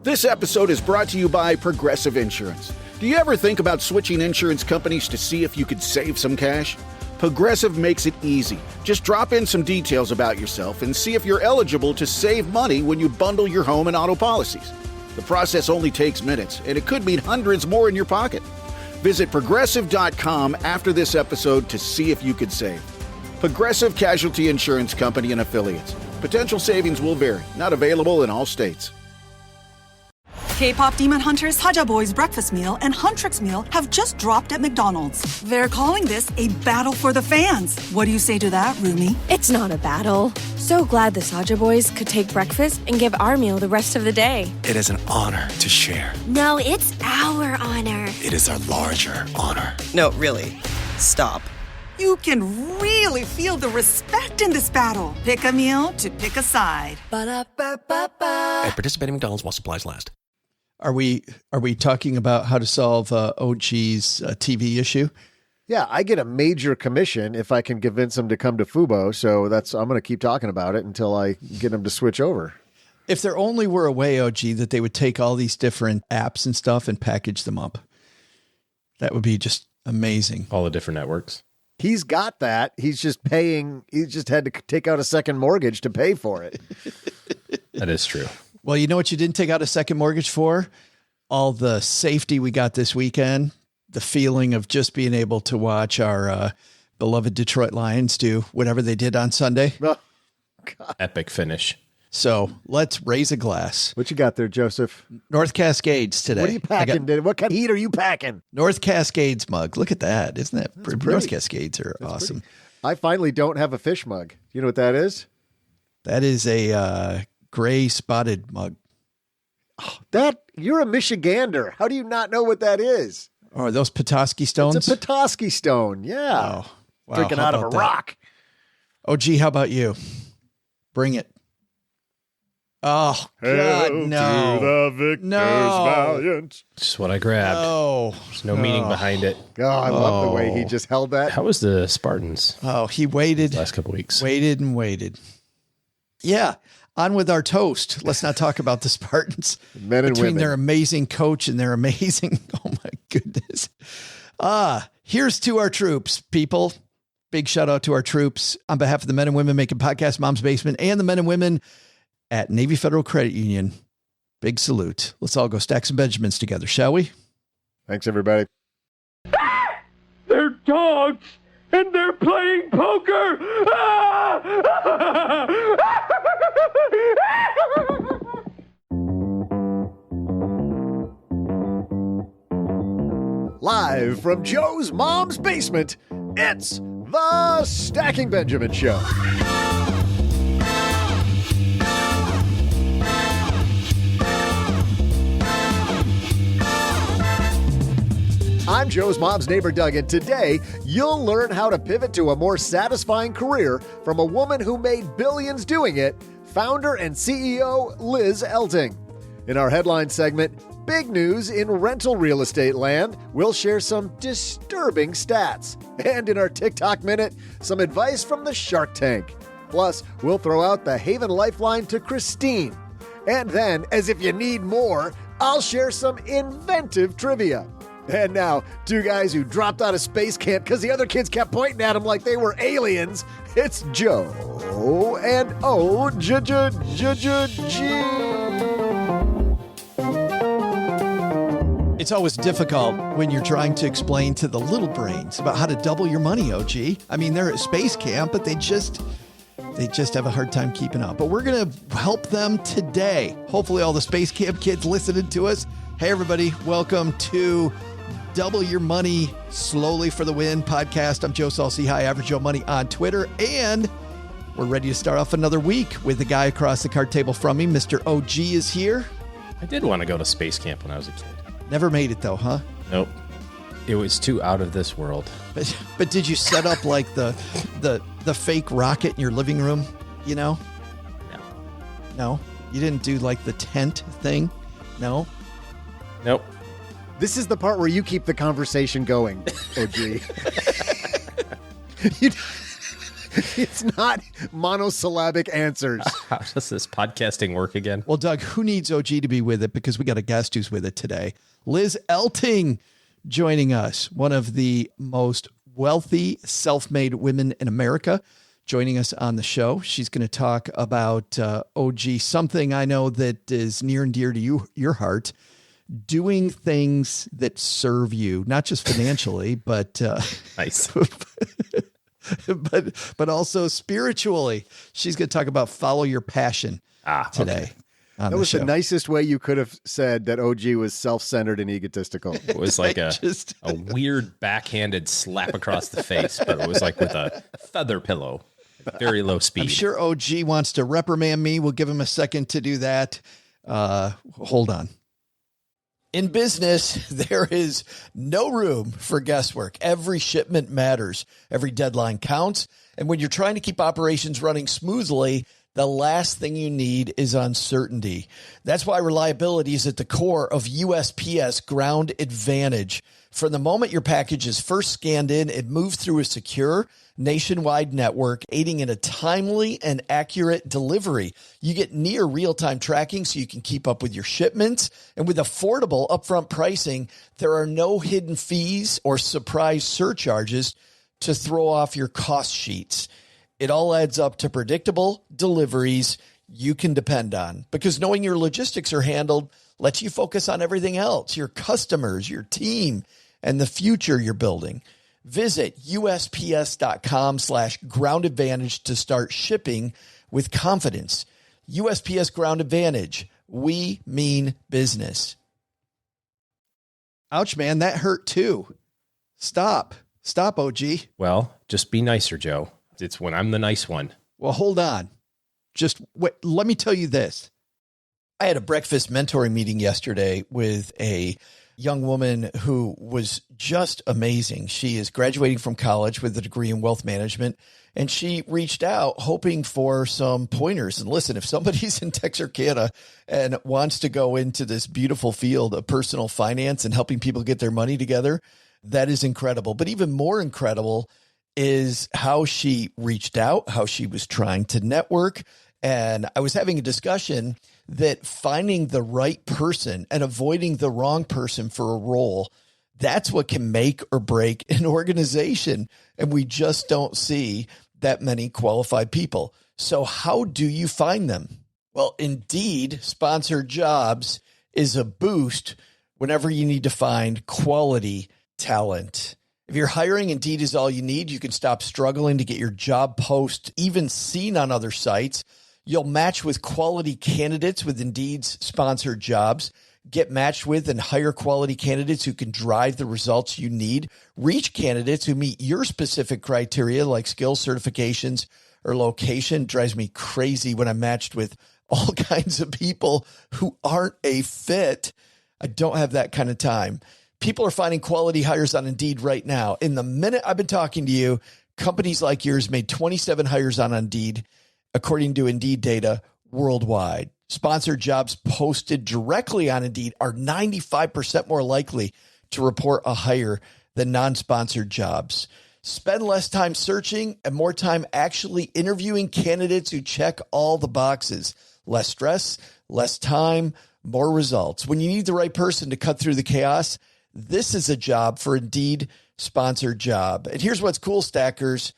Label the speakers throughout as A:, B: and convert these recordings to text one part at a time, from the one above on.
A: This episode is brought to you by Progressive Insurance. Do you ever think about switching insurance companies to see if you could save some cash? Progressive makes it easy. Just drop in some details about yourself and see if you're eligible to save money when you bundle your home and auto policies. The process only takes minutes, and it could mean hundreds more in your pocket. Visit Progressive.com after this episode to see if you could save. Progressive Casualty Insurance Company and Affiliates. Potential savings will vary. Not available in all states.
B: K-pop Demon Hunters, Haja Boys breakfast meal and Huntrix meal have just dropped at McDonald's. They're calling this a battle for the fans. What do you say to that, Rumi?
C: It's not a battle. So glad the Saja Boys could take breakfast and give our meal the rest of the day.
D: It is an honor to share.
E: No, it's our honor.
D: It is our larger honor.
F: No, really. Stop.
B: You can really feel the respect in this battle. Pick a meal to pick a side.
E: Ba-da-ba-ba-ba.
D: At participating McDonald's while supplies last.
G: Are we talking about how to solve OG's TV issue?
H: Yeah, I get a major commission if I can convince them to come to Fubo. So I'm going to keep talking about it until I get them to switch over.
G: If there only were a way, OG, that they would take all these different apps and stuff and package them up, that would be just amazing.
I: All the different networks.
H: He's got that. He's just paying. He just had to take out a second mortgage to pay for it.
I: That is true.
G: Well, you know what you didn't take out a second mortgage for? All the safety we got this weekend, the feeling of just being able to watch our beloved Detroit Lions do whatever they did on Sunday.
H: Oh, God.
I: Epic finish.
G: So let's raise a glass.
H: What you got there, Joseph?
G: North Cascades today.
H: What are you packing? What kind of heat are you packing?
G: North Cascades mug. Look at that. Isn't that pretty? North Cascades are awesome.
H: Pretty. I finally don't have a fish mug. You know what that is?
G: That is a gray spotted mug.
H: Oh, you're a Michigander. How do you not know what that is?
G: Oh, are those Petoskey stones?
H: It's a Petoskey stone. Yeah.
G: Oh, wow.
H: Drinking out of a rock.
G: Oh, gee, how about you? Bring it. Oh, God, no.
H: To the victors valiant.
I: Just what I grabbed.
G: Oh.
I: There's no meaning behind it.
H: Oh, I love the way he just held that.
I: How was the Spartans?
G: Oh, he waited.
I: Last couple weeks.
G: Waited and waited. Yeah. On with our toast. Let's not talk about the Spartans.
H: Men and
G: Between
H: women.
G: their amazing coach and their amazing, oh my goodness. Here's to our troops, people. Big shout out to our troops on behalf of the men and women making podcast Mom's Basement and the men and women at Navy Federal Credit Union. Big salute. Let's all go stack some Benjamins together, shall we?
H: Thanks, everybody.
J: They're dogs, and they're playing poker.
H: Live from Joe's mom's basement, it's the Stacking Benjamin Show. I'm Joe's mom's neighbor, Doug, and today you'll learn how to pivot to a more satisfying career from a woman who made billions doing it, founder and CEO Liz Elting. In our headline segment, big news in rental real estate land, we'll share some disturbing stats. And in our TikTok Minute, some advice from the Shark Tank. Plus, we'll throw out the Haven Lifeline to Christine. And then, as if you need more, I'll share some inventive trivia. And now, two guys who dropped out of space camp because the other kids kept pointing at them like they were aliens. It's Joe and
G: It's always difficult when you're trying to explain to the little brains about how to double your money, OG. I mean, they're at space camp, but they just have a hard time keeping up. But we're going to help them today. Hopefully all the space camp kids listening to us. Hey, everybody. Welcome to Double Your Money Slowly for the Win podcast. I'm Joe Salsi, High Average Joe Money on Twitter. And we're ready to start off another week with the guy across the card table from me. Mr. OG is here.
I: I did want to go to space camp when I was a kid.
G: Never made it, though, huh?
I: Nope. It was too out of this world.
G: But did you set up like the fake rocket in your living room, you know? No? You didn't do like the tent thing? No?
I: Nope.
H: This is the part where you keep the conversation going, OG. It's not monosyllabic answers.
I: How does this podcasting work again?
G: Well, Doug, who needs OG to be with it? Because we got a guest who's with it today. Liz Elting joining us, one of the most wealthy self-made women in America, joining us on the show. She's going to talk about OG, something I know that is near and dear to your heart, doing things that serve you, not just financially, but
I: nice.
G: but also spiritually. She's going to talk about follow your passion today.
I: Okay.
H: That was the nicest way you could have said that OG was self-centered and egotistical.
I: It was like a weird backhanded slap across the face, but it was like with a feather pillow, very low speed.
G: I'm sure OG wants to reprimand me. We'll give him a second to do that. Hold on. In business, there is no room for guesswork. Every shipment matters. Every deadline counts. And when you're trying to keep operations running smoothly, the last thing you need is uncertainty. That's why reliability is at the core of USPS Ground Advantage. From the moment your package is first scanned in, it moves through a secure nationwide network, aiding in a timely and accurate delivery. You get near real-time tracking so you can keep up with your shipments. And with affordable upfront pricing, there are no hidden fees or surprise surcharges to throw off your cost sheets. It all adds up to predictable deliveries you can depend on, because knowing your logistics are handled lets you focus on everything else, your customers, your team, and the future you're building. Visit USPS.com/Ground Advantage to start shipping with confidence. USPS Ground Advantage. We mean business. Ouch, man. That hurt too. Stop, OG.
I: Well, just be nicer, Joe. It's when I'm the nice one.
G: Well, hold on. Just wait. Let me tell you this. I had a breakfast mentoring meeting yesterday with a young woman who was just amazing. She is graduating from college with a degree in wealth management, and she reached out hoping for some pointers. And listen, if somebody's in Texarkana and wants to go into this beautiful field of personal finance and helping people get their money together, that is incredible. But even more incredible is how she reached out, how she was trying to network. And I was having a discussion that finding the right person and avoiding the wrong person for a role, that's what can make or break an organization. And we just don't see that many qualified people. So how do you find them? Well, Indeed sponsored jobs is a boost whenever you need to find quality talent. If you're hiring, Indeed is all you need. You can stop struggling to get your job post even seen on other sites. You'll match with quality candidates with Indeed's sponsored jobs. Get matched with and hire quality candidates who can drive the results you need. Reach candidates who meet your specific criteria like skills, certifications, or location. It drives me crazy when I'm matched with all kinds of people who aren't a fit. I don't have that kind of time. People are finding quality hires on Indeed right now. In the minute I've been talking to you, companies like yours made 27 hires on Indeed, according to Indeed data worldwide. Sponsored jobs posted directly on Indeed are 95% more likely to report a hire than non-sponsored jobs. Spend less time searching and more time actually interviewing candidates who check all the boxes. Less stress, less time, more results. When you need the right person to cut through the chaos, this is a job for Indeed sponsored job. And here's what's cool, Stackers.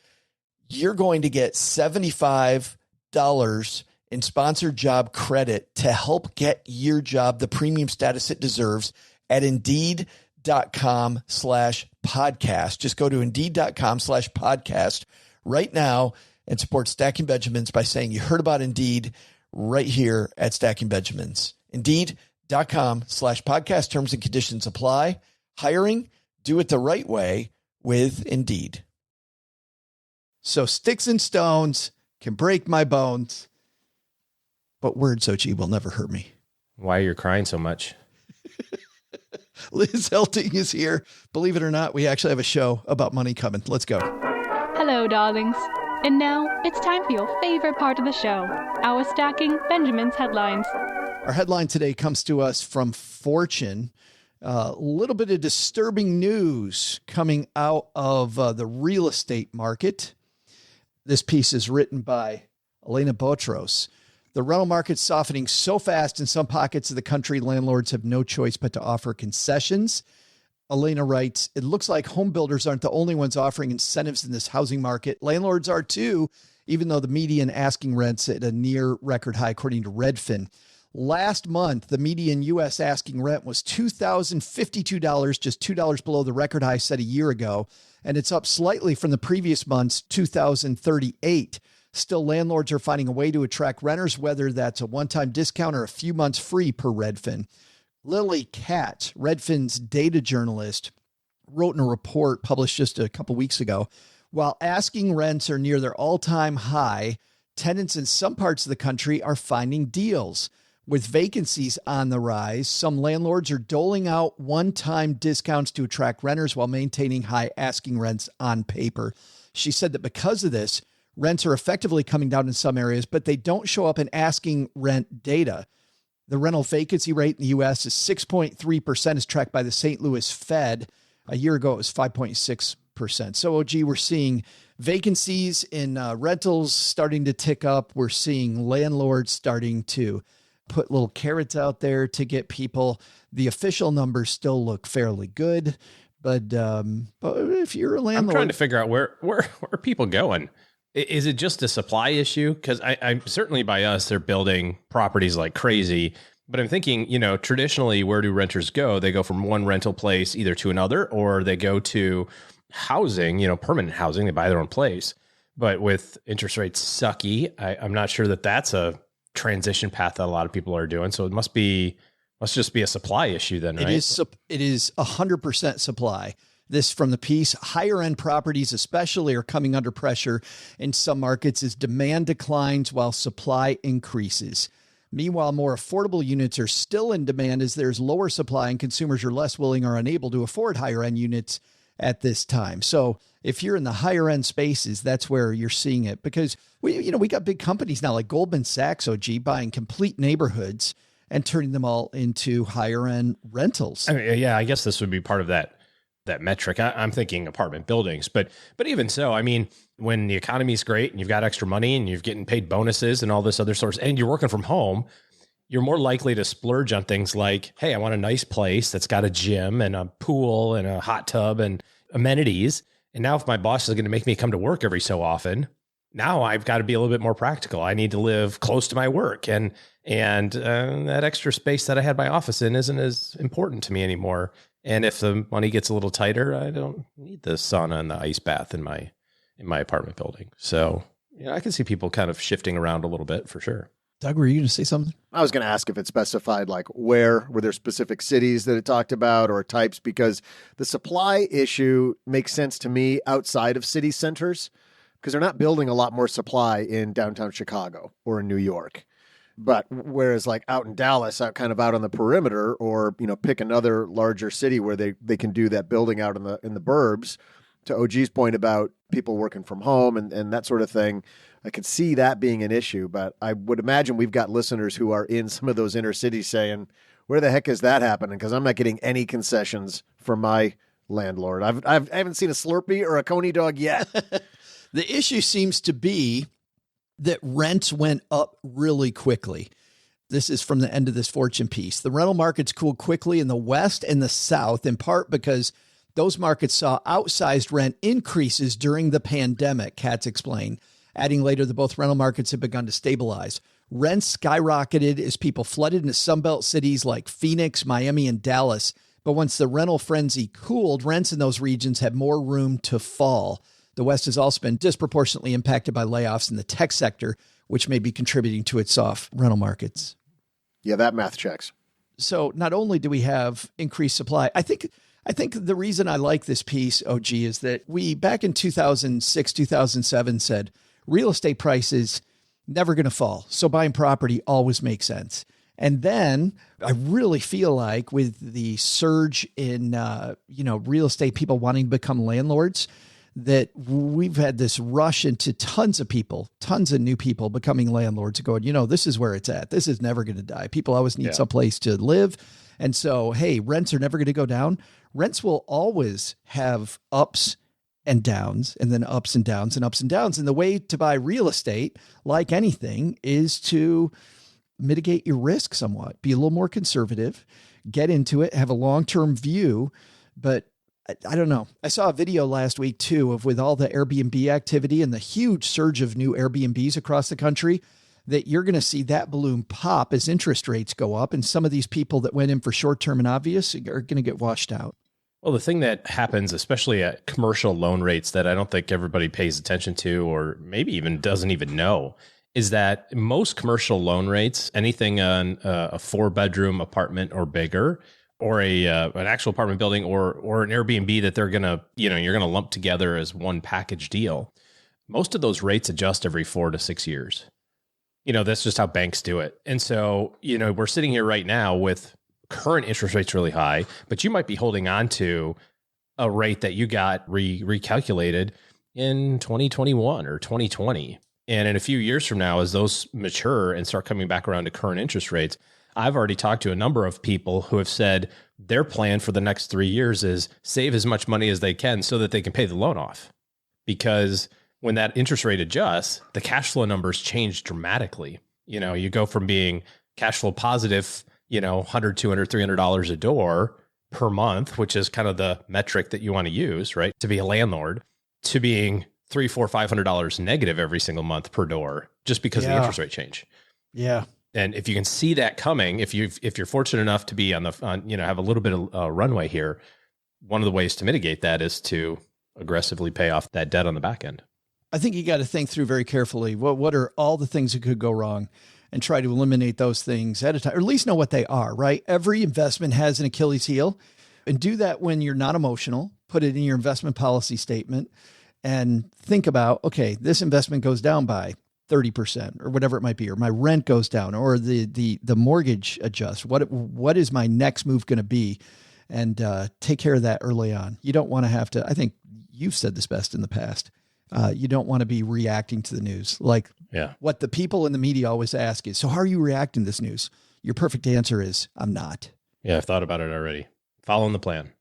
G: You're going to get $75 in sponsored job credit to help get your job the premium status it deserves at Indeed.com/podcast. Just go to Indeed.com/podcast right now and support Stacking Benjamins by saying you heard about Indeed right here at Stacking Benjamins. Indeed.com/podcast. Terms and conditions apply. Hiring, do it the right way with Indeed. So sticks and stones can break my bones, but words, OG, will never hurt me.
I: Why you're crying so much?
G: Liz Elting is here. Believe it or not, we actually have a show about money coming. Let's go.
K: Hello, darlings. And now it's time for your favorite part of the show, our Stacking Benjamins headlines.
G: Our headline today comes to us from Fortune. A little bit of disturbing news coming out of the real estate market. This piece is written by Elena Botros. The rental market's softening so fast in some pockets of the country, landlords have no choice but to offer concessions. Elena writes, it looks like home builders aren't the only ones offering incentives in this housing market. Landlords are too, even though the median asking rent's at a near record high, according to Redfin. Last month, the median U.S. asking rent was $2,052, just $2 below the record high set a year ago, and it's up slightly from the previous month's $2,038. Still, landlords are finding a way to attract renters, whether that's a one-time discount or a few months free per Redfin. Lily Katz, Redfin's data journalist, wrote in a report published just a couple weeks ago, while asking rents are near their all-time high, tenants in some parts of the country are finding deals. With vacancies on the rise, some landlords are doling out one-time discounts to attract renters while maintaining high asking rents on paper. She said that because of this, rents are effectively coming down in some areas, but they don't show up in asking rent data. The rental vacancy rate in the U.S. is 6.3%, as tracked by the St. Louis Fed. A year ago, it was 5.6%. So, OG, we're seeing vacancies in rentals starting to tick up. We're seeing landlords starting to put little carrots out there to get people. The official numbers still look fairly good, but if you're a landlord,
I: I'm trying to figure out where are people going. Is it just a supply issue? Because I'm certainly by us, they're building properties like crazy. But I'm thinking, traditionally, where do renters go? They go from one rental place either to another, or they go to housing, permanent housing. They buy their own place. But with interest rates sucky, I'm not sure that that's a transition path that a lot of people are doing. So it must just be a supply issue then, right?
G: It is 100% supply. This from the piece. Higher end properties especially are coming under pressure in some markets as demand declines while supply increases. Meanwhile, more affordable units are still in demand as there's lower supply and consumers are less willing or unable to afford higher end units at this time. So if you're in the higher end spaces, that's where you're seeing it, because we got big companies now like Goldman Sachs, OG, buying complete neighborhoods and turning them all into higher end rentals.
I: I guess this would be part of that metric. I'm thinking apartment buildings, but even so, when the economy's great and you've got extra money and you're getting paid bonuses and all this other sorts, and you're working from home, you're more likely to splurge on things like, hey, I want a nice place that's got a gym and a pool and a hot tub and amenities. And now if my boss is going to make me come to work every so often, now I've got to be a little bit more practical. I need to live close to my work, and that extra space that I had my office in isn't as important to me anymore. And if the money gets a little tighter, I don't need the sauna and the ice bath in my apartment building. So, I can see people kind of shifting around a little bit for sure.
G: Doug, were you going to say something?
H: I was going to ask if it specified like were there specific cities that it talked about or types, because the supply issue makes sense to me outside of city centers, because they're not building a lot more supply in downtown Chicago or in New York. But whereas like out in Dallas, kind of out on the perimeter, or, pick another larger city where they can do that building out in the burbs, to OG's point about people working from home and that sort of thing, I could see that being an issue. But I would imagine we've got listeners who are in some of those inner cities saying, where the heck is that happening? Because I'm not getting any concessions from my landlord. I haven't seen a Slurpee or a Coney dog yet.
G: The issue seems to be that rents went up really quickly. This is from the end of this Fortune piece. The rental markets cooled quickly in the West and the South, in part because those markets saw outsized rent increases during the pandemic, Katz explained, adding later that both rental markets have begun to stabilize. Rents skyrocketed as people flooded into Sunbelt cities like Phoenix, Miami, and Dallas. But once the rental frenzy cooled, rents in those regions had more room to fall. The West has also been disproportionately impacted by layoffs in the tech sector, which may be contributing to its soft rental markets.
H: Yeah, that math checks.
G: So not only do we have increased supply, I think the reason I like this piece, OG, is that we back in 2006, 2007 said real estate prices never going to fall. So buying property always makes sense. And then I really feel like with the surge in, real estate, people wanting to become landlords, that we've had this rush into tons of new people becoming landlords going, this is where it's at. This is never going to die. People always need someplace to live. And so, hey, rents are never going to go down. Rents will always have ups and downs, and then ups and downs and ups and downs. And the way to buy real estate, like anything, is to mitigate your risk somewhat, be a little more conservative, get into it, have a long-term view. But I don't know. I saw a video last week too of with all the Airbnb activity and the huge surge of new Airbnbs across the country, that you're going to see that balloon pop as interest rates go up. And some of these people that went in for short-term and obvious are going to get washed out.
I: Well, the thing that happens, especially at commercial loan rates that I don't think everybody pays attention to, or maybe even doesn't even know, is that most commercial loan rates, anything on a 4-bedroom apartment or bigger, or an actual apartment building, or an Airbnb that they're going to, you're going to lump together as one package deal. Most of those rates adjust every 4 to 6 years. That's just how banks do it. And so, we're sitting here right now with current interest rates really high, but you might be holding on to a rate that you got recalculated in 2021 or 2020. And in a few years from now, as those mature and start coming back around to current interest rates, I've already talked to a number of people who have said their plan for the next 3 years is save as much money as they can so that they can pay the loan off. Because when that interest rate adjusts, the cash flow numbers change dramatically. You go from being cash flow positive, $100, $200, $300 a door per month, which is kind of the metric that you want to use, right, to be a landlord, to being $300, $400, $500 negative every single month per door, just because of the interest rate change.
G: Yeah.
I: And if you can see that coming, if you're fortunate enough to be have a little bit of runway here, one of the ways to mitigate that is to aggressively pay off that debt on the back end.
G: I think you got to think through very carefully. What are all the things that could go wrong, and try to eliminate those things at a time, or at least know what they are, right? Every investment has an Achilles heel, and do that when you're not emotional. Put it in your investment policy statement and think about, okay, this investment goes down by 30% or whatever it might be, or my rent goes down, or the mortgage adjusts. What is my next move going to be? And take care of that early on. You don't want to have to, I think you've said this best in the past. You don't want to be reacting to the news. What the people in the media always ask is, so how are you reacting to this news? Your perfect answer is, I'm not.
I: Yeah, I've thought about it already. Following the plan.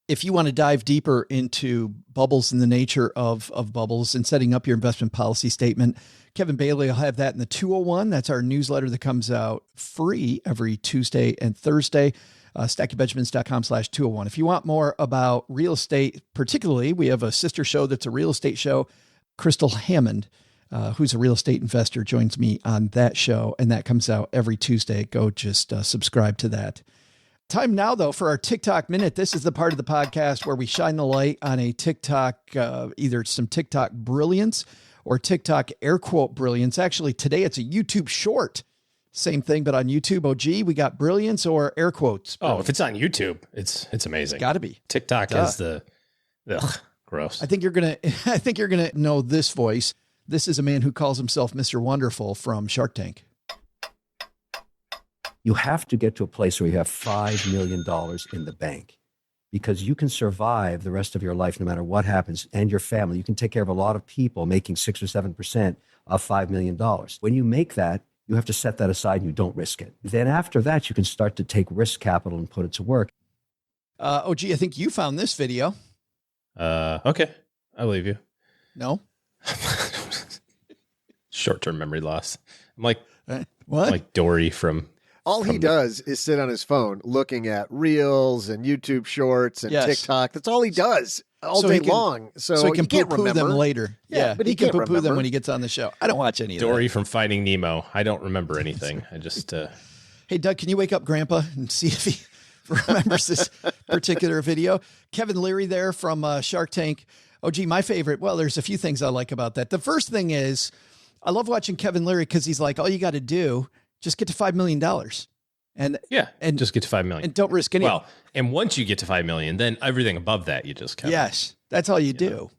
G: If you want to dive deeper into bubbles and the nature of bubbles and setting up your investment policy statement, Kevin Bailey will have that in the 201. That's our newsletter that comes out free every Tuesday and Thursday. StackyBenjamins.com/201. If you want more about real estate, particularly, we have a sister show that's a real estate show. Crystal Hammond, who's a real estate investor, joins me on that show, and that comes out every Tuesday. Go just subscribe to that. Time now, though, for our TikTok Minute. This is the part of the podcast where we shine the light on a TikTok, either some TikTok brilliance or TikTok air quote brilliance. Actually, today it's a YouTube short. Same thing, but on YouTube. OG, we got brilliance or air quotes.
I: Brilliance. Oh, if it's on YouTube, it's amazing.
G: Got to be.
I: TikTok is gross.
G: I think you're gonna know this voice. This is a man who calls himself Mr. Wonderful from Shark Tank.
L: You have to get to a place where you have $5 million in the bank, because you can survive the rest of your life no matter what happens, and your family. You can take care of a lot of people making 6 or 7% of $5 million. When you make that, you have to set that aside and you don't risk it. Then after that, you can start to take risk capital and put it to work.
G: OG, I think you found this video.
I: Okay. I believe you.
G: No?
I: Short-term memory loss. I'm like,
G: what?
I: I'm like Dory from...
H: All he does is sit on his phone looking at Reels and YouTube Shorts and TikTok. That's all he does all day long. So
G: he can poo-poo them later. Yeah,
H: but
G: he can poo-poo them when he gets on the show. I don't watch any of that.
I: Dory from Finding Nemo. I don't remember anything. I just...
G: Hey, Doug, can you wake up Grandpa and see if he remembers this particular video? Kevin Leary there from Shark Tank. OG, my favorite. Well, there's a few things I like about that. The first thing is I love watching Kevin Leary because he's like, all you got to do, just get to $5 million. And
I: just get to $5 million.
G: And don't risk anything.
I: Well, and once you get to $5 million, then everything above that, you just cover.
G: Yes, that's all you do.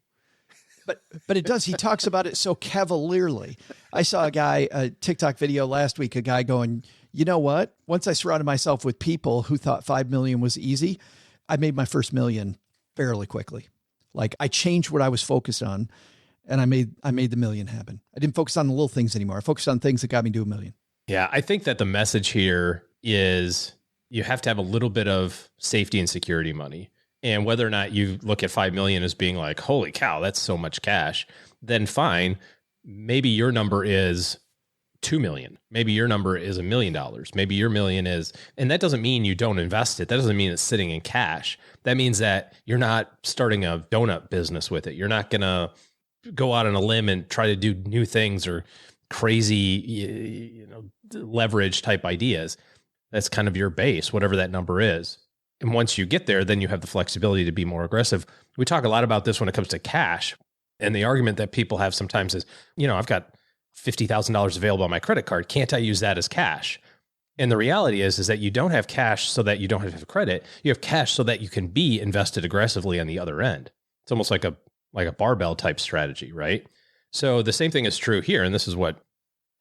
G: But it does. He talks about it so cavalierly. I saw a TikTok video last week, a guy going, you know what? Once I surrounded myself with people who thought 5 million was easy, I made my first million fairly quickly. Like I changed what I was focused on, and I made the million happen. I didn't focus on the little things anymore. I focused on things that got me to $1 million.
I: Yeah, I think that the message here is you have to have a little bit of safety and security money. And whether or not you look at 5 million as being like, holy cow, that's so much cash, then fine. Maybe your number is 2 million. Maybe your number is $1 million. Maybe your million is, and that doesn't mean you don't invest it. That doesn't mean it's sitting in cash. That means that you're not starting a donut business with it. You're not going to go out on a limb and try to do new things or crazy, leverage type ideas. That's kind of your base, whatever that number is. And once you get there, then you have the flexibility to be more aggressive. We talk a lot about this when it comes to cash. And the argument that people have sometimes is, I've got $50,000 available on my credit card. Can't I use that as cash? And the reality is that you don't have cash so that you don't have credit. You have cash so that you can be invested aggressively on the other end. It's almost like a barbell type strategy, right? So the same thing is true here. And this is what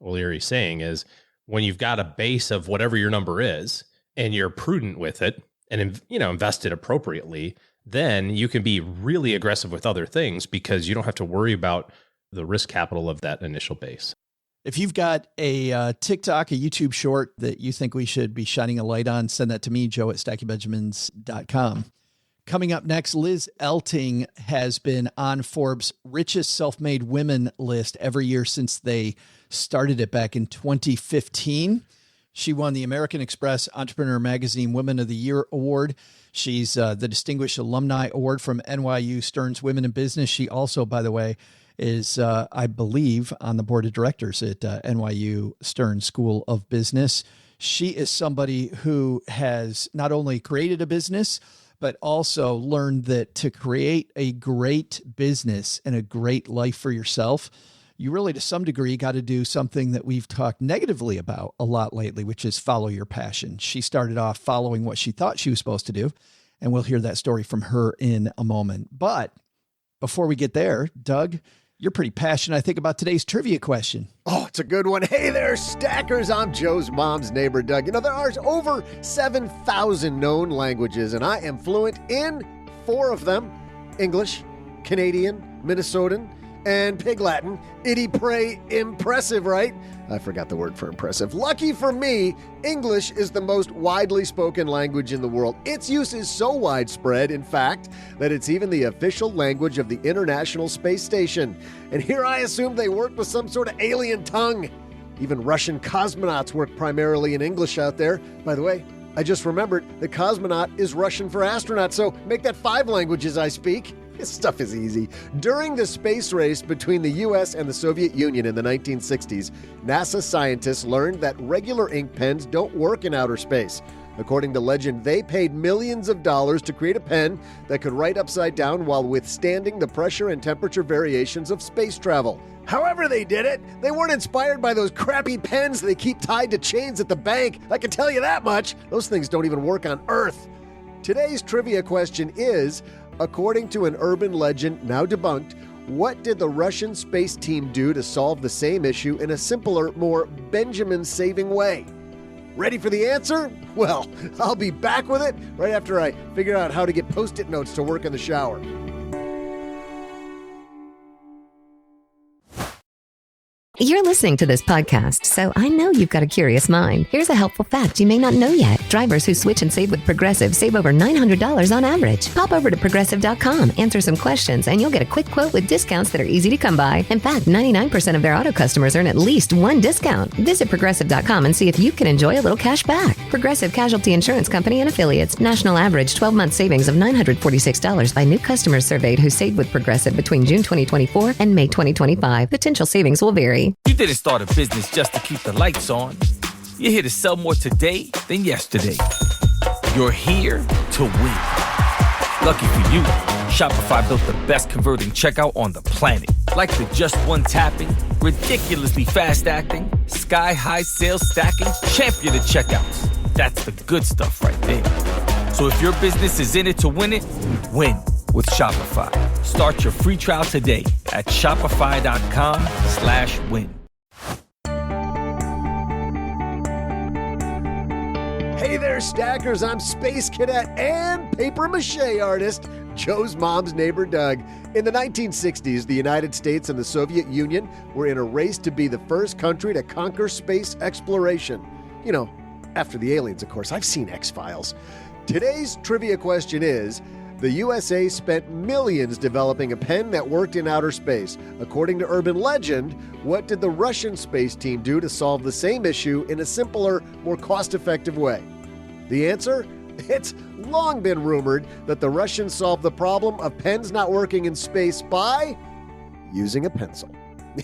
I: O'Leary's saying is when you've got a base of whatever your number is and you're prudent with it and, invest it appropriately, then you can be really aggressive with other things because you don't have to worry about the risk capital of that initial base.
G: If you've got a TikTok, a YouTube short that you think we should be shining a light on, send that to me, joe@stackybenjamins.com. Coming up next, Liz Elting has been on Forbes' richest self-made women list every year since they started it back in 2015. She won the American Express Entrepreneur Magazine Women of the Year Award. She's the Distinguished Alumni Award from NYU Stern's Women in Business. She also, by the way, is, I believe, on the board of directors at NYU Stern School of Business. She is somebody who has not only created a business, but also learned that to create a great business and a great life for yourself, you really, to some degree, got to do something that we've talked negatively about a lot lately, which is follow your passion. She started off following what she thought she was supposed to do, and we'll hear that story from her in a moment. But before we get there, Doug, you're pretty passionate, I think, about today's trivia question.
H: Oh, it's a good one. Hey there, stackers. I'm Joe's mom's neighbor, Doug. There are over 7,000 known languages, and I am fluent in 4 of them: English, Canadian, Minnesotan, and Pig Latin. Itty pray impressive, right? I forgot the word for impressive. Lucky for me, English is the most widely spoken language in the world. Its use is so widespread, in fact, that it's even the official language of the International Space Station. And here I assume they work with some sort of alien tongue. Even Russian cosmonauts work primarily in English out there. By the way, I just remembered that cosmonaut is Russian for astronaut, so make that 5 languages I speak. This stuff is easy. During the space race between the U.S. and the Soviet Union in the 1960s, NASA scientists learned that regular ink pens don't work in outer space. According to legend, they paid millions of dollars to create a pen that could write upside down while withstanding the pressure and temperature variations of space travel. However they did it, they weren't inspired by those crappy pens they keep tied to chains at the bank. I can tell you that much. Those things don't even work on Earth. Today's trivia question is, according to an urban legend now debunked, what did the Russian space team do to solve the same issue in a simpler, more Benjamin-saving way? Ready for the answer? Well, I'll be back with it right after I figure out how to get Post-it notes to work in the shower.
M: You're listening to this podcast, so I know you've got a curious mind. Here's a helpful fact you may not know yet. Drivers who switch and save with Progressive save over $900 on average. Pop over to Progressive.com, answer some questions, and you'll get a quick quote with discounts that are easy to come by. In fact, 99% of their auto customers earn at least 1 discount. Visit Progressive.com and see if you can enjoy a little cash back. Progressive Casualty Insurance Company and Affiliates. National average 12-month savings of $946 by new customers surveyed who saved with Progressive between June 2024 and May 2025. Potential savings will vary.
N: You didn't start a business just to keep the lights on. You're here to sell more today than yesterday. You're here to win. Lucky for you, Shopify built the best converting checkout on the planet. Like the just one tapping, ridiculously fast acting, sky-high sales stacking, champion of checkouts. That's the good stuff right there. So if your business is in it to win it, win with Shopify. Start your free trial today at shopify.com/win.
H: Hey there, stackers. I'm Space Cadet and paper mache artist, Joe's mom's neighbor, Doug. In the 1960s, the United States and the Soviet Union were in a race to be the first country to conquer space exploration. You know, after the aliens, of course. I've seen X-Files. Today's trivia question is, The USA spent millions developing a pen that worked in outer space. According to urban legend, what did the Russian space team do to solve the same issue in a simpler, more cost-effective way? The answer? It's long been rumored that the Russians solved the problem of pens not working in space by using a pencil.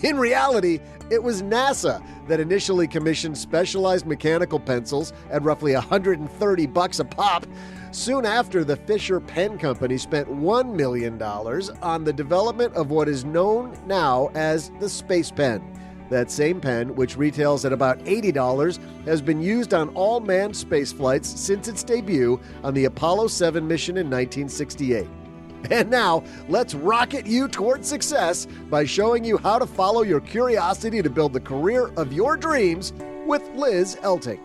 H: In reality, it was NASA that initially commissioned specialized mechanical pencils at roughly $130 a pop. Soon after, the Fisher Pen Company spent $1 million on the development of what is known now as the Space Pen. That same pen, which retails at about $80, has been used on all manned space flights since its debut on the Apollo 7 mission in 1968. And now, let's rocket you towards success by showing you how to follow your curiosity to build the career of your dreams with Liz Elting.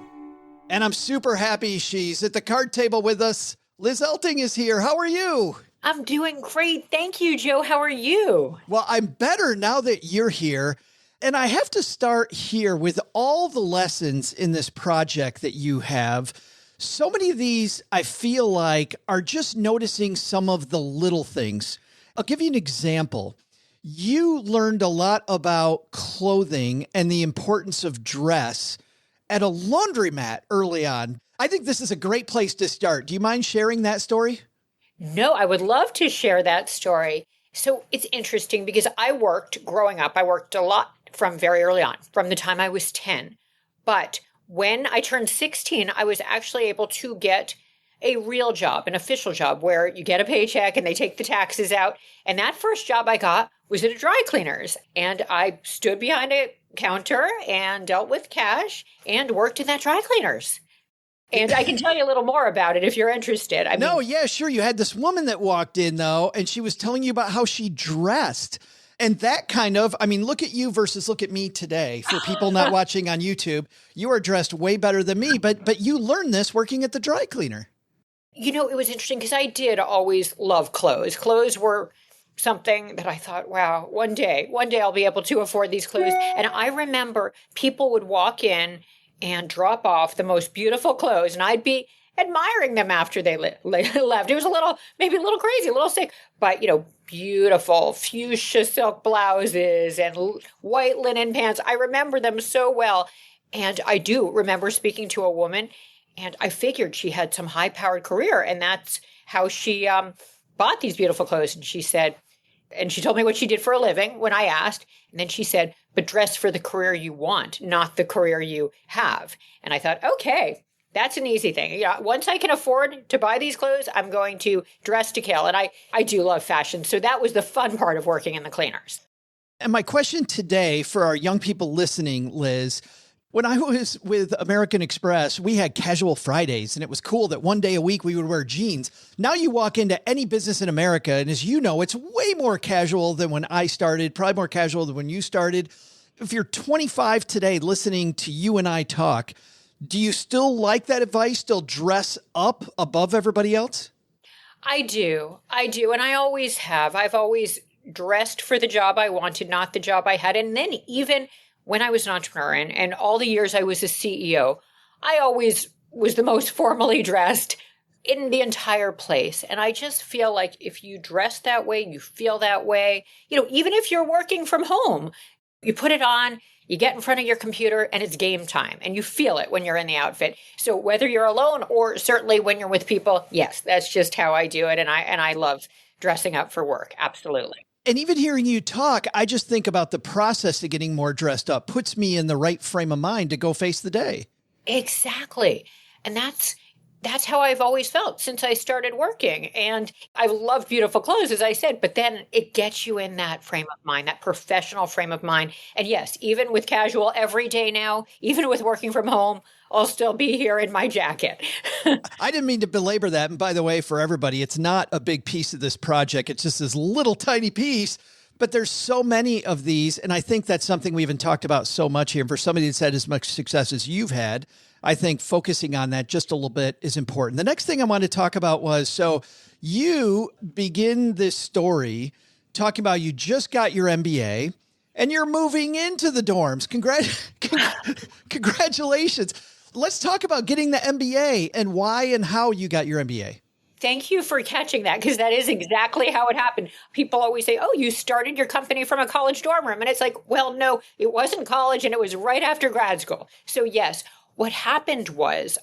G: And I'm super happy she's at the card table with us. Liz Elting is here. How are you?
O: I'm doing great. Thank you, Joe. How are you?
G: Well, I'm better now that you're here. And I have to start here with all the lessons in this project that you have. So many of these, I feel like, are just noticing some of the little things. I'll give you an example. You learned a lot about clothing and the importance of dress at a laundromat early on. I think this is a great place to start. Do you mind sharing that story?
O: No, I would love to share that story. So it's interesting because growing up, I worked a lot from very early on, from the time I was 10. But when I turned 16, I was actually able to get a real job, an official job where you get a paycheck and they take the taxes out. And that first job I got was at a dry cleaner's. And I stood behind a counter and dealt with cash and worked in that dry cleaner's. And I can tell you a little more about it if you're interested.
G: Yeah, sure. You had this woman that walked in, though, and she was telling you about how she dressed. And that kind of, look at you versus look at me today. For people not watching on YouTube, you are dressed way better than me, but you learned this working at the dry cleaner.
O: You know, it was interesting because I did always love clothes. Clothes were something that I thought, wow, one day I'll be able to afford these clothes. And I remember people would walk in and drop off the most beautiful clothes, and I'd be admiring them after they left. It was maybe a little crazy, a little sick, but, beautiful fuchsia silk blouses and white linen pants. I remember them so well. And I do remember speaking to a woman, and I figured she had some high-powered career, and that's how she bought these beautiful clothes. And she said, and she told me what she did for a living when I asked. And then she said, but dress for the career you want, not the career you have. And I thought, okay, that's an easy thing. Once I can afford to buy these clothes, I'm going to dress to kill. And I do love fashion. So that was the fun part of working in the cleaners.
G: And my question today for our young people listening, Liz, when I was with American Express, we had casual Fridays, and it was cool that one day a week we would wear jeans. Now you walk into any business in America, and as you know, it's way more casual than when I started, probably more casual than when you started. If you're 25 today listening to you and I talk, do you still like that advice? Still dress up above everybody else?
O: I do. And I always have. I've always dressed for the job I wanted, not the job I had. And then even when I was an entrepreneur and all the years I was a CEO, I always was the most formally dressed in the entire place. And I just feel like if you dress that way, you feel that way, even if you're working from home, you put it on, you get in front of your computer, and it's game time. And you feel it when you're in the outfit. So whether you're alone or certainly when you're with people, yes, that's just how I do it. And I love dressing up for work. Absolutely.
G: And even hearing you talk, I just think about the process of getting more dressed up puts me in the right frame of mind to go face the day.
O: Exactly. And that's how I've always felt since I started working. And I've loved beautiful clothes, as I said, but then it gets you in that frame of mind, that professional frame of mind. And yes, even with casual every day now, even with working from home, I'll still be here in my jacket.
G: I didn't mean to belabor that. And by the way, for everybody, it's not a big piece of this project. It's just this little tiny piece. But there's so many of these. And I think that's something we haven't talked about so much here. And for somebody that's had as much success as you've had, I think focusing on that just a little bit is important. The next thing I wanted to talk about was, so you begin this story talking about you just got your MBA and you're moving into the dorms. Congratulations. Let's talk about getting the MBA and why and how you got your MBA.
O: Thank you for catching that, because that is exactly how it happened. People always say, oh, you started your company from a college dorm room. And it's like, well, no, it wasn't college, and it was right after grad school. So yes, what happened was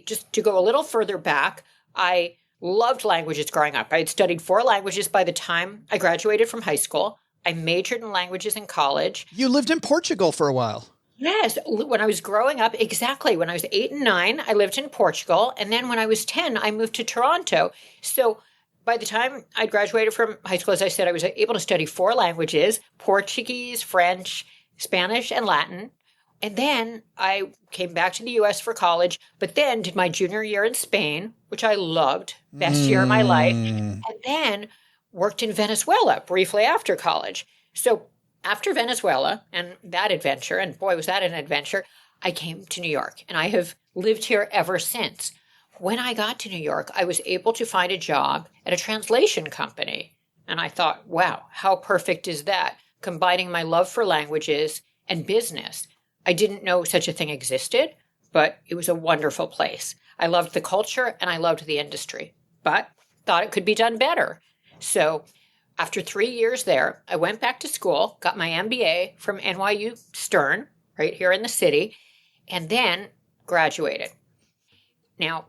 O: just to go a little further back, I loved languages growing up. I had studied 4 languages by the time I graduated from high school. I majored in languages in college.
G: You lived in Portugal for a while.
O: Yes. When I was growing up, exactly. When I was 8 and 9, I lived in Portugal. And then when I was 10, I moved to Toronto. So by the time I graduated from high school, as I said, I was able to study 4 languages: Portuguese, French, Spanish, and Latin. And then I came back to the U.S. for college, but then did my junior year in Spain, which I loved, best year of my life. And then worked in Venezuela briefly after college. So after Venezuela and that adventure, and boy, was that an adventure, I came to New York, and I have lived here ever since. When I got to New York, I was able to find a job at a translation company. And I thought, wow, how perfect is that? Combining my love for languages and business. I didn't know such a thing existed, but it was a wonderful place. I loved the culture and I loved the industry, but thought it could be done better. So after 3 years there, I went back to school, got my MBA from NYU Stern, right here in the city, and then graduated. Now,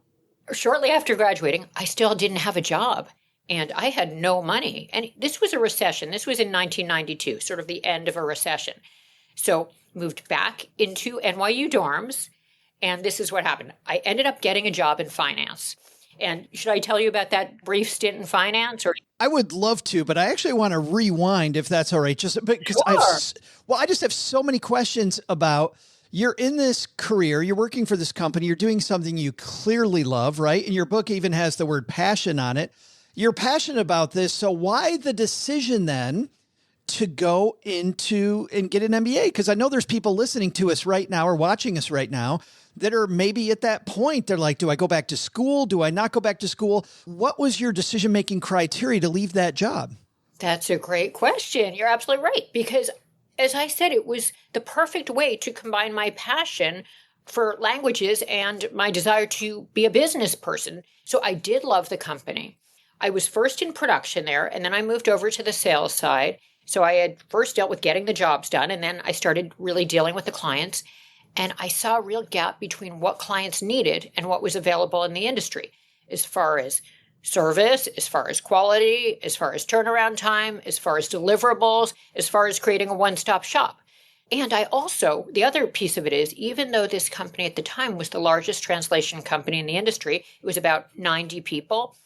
O: shortly after graduating, I still didn't have a job, and I had no money. And this was a recession. This was in 1992, sort of the end of a recession. So moved back into NYU dorms, and this is what happened. I ended up getting a job in finance. And should I tell you about that brief stint in finance? Or
G: I would love to, but I actually want to rewind, if that's all right. Just because I just have so many questions about, you're in this career, you're working for this company, you're doing something you clearly love, right? And your book even has the word passion on it. You're passionate about this. So why the decision then to go into and get an MBA? Because I know there's people listening to us right now or watching us right now that are maybe at that point. They're like, do I go back to school? Do I not go back to school? What was your decision-making criteria to leave that job?
O: That's a great question. You're absolutely right. Because as I said, it was the perfect way to combine my passion for languages and my desire to be a business person. So I did love the company. I was first in production there, and then I moved over to the sales side. So I had first dealt with getting the jobs done, and then I started really dealing with the clients. And I saw a real gap between what clients needed and what was available in the industry, as far as service, as far as quality, as far as turnaround time, as far as deliverables, as far as creating a one-stop shop. And I also, the other piece of it is, even though this company at the time was the largest translation company in the industry, it was about 90 people,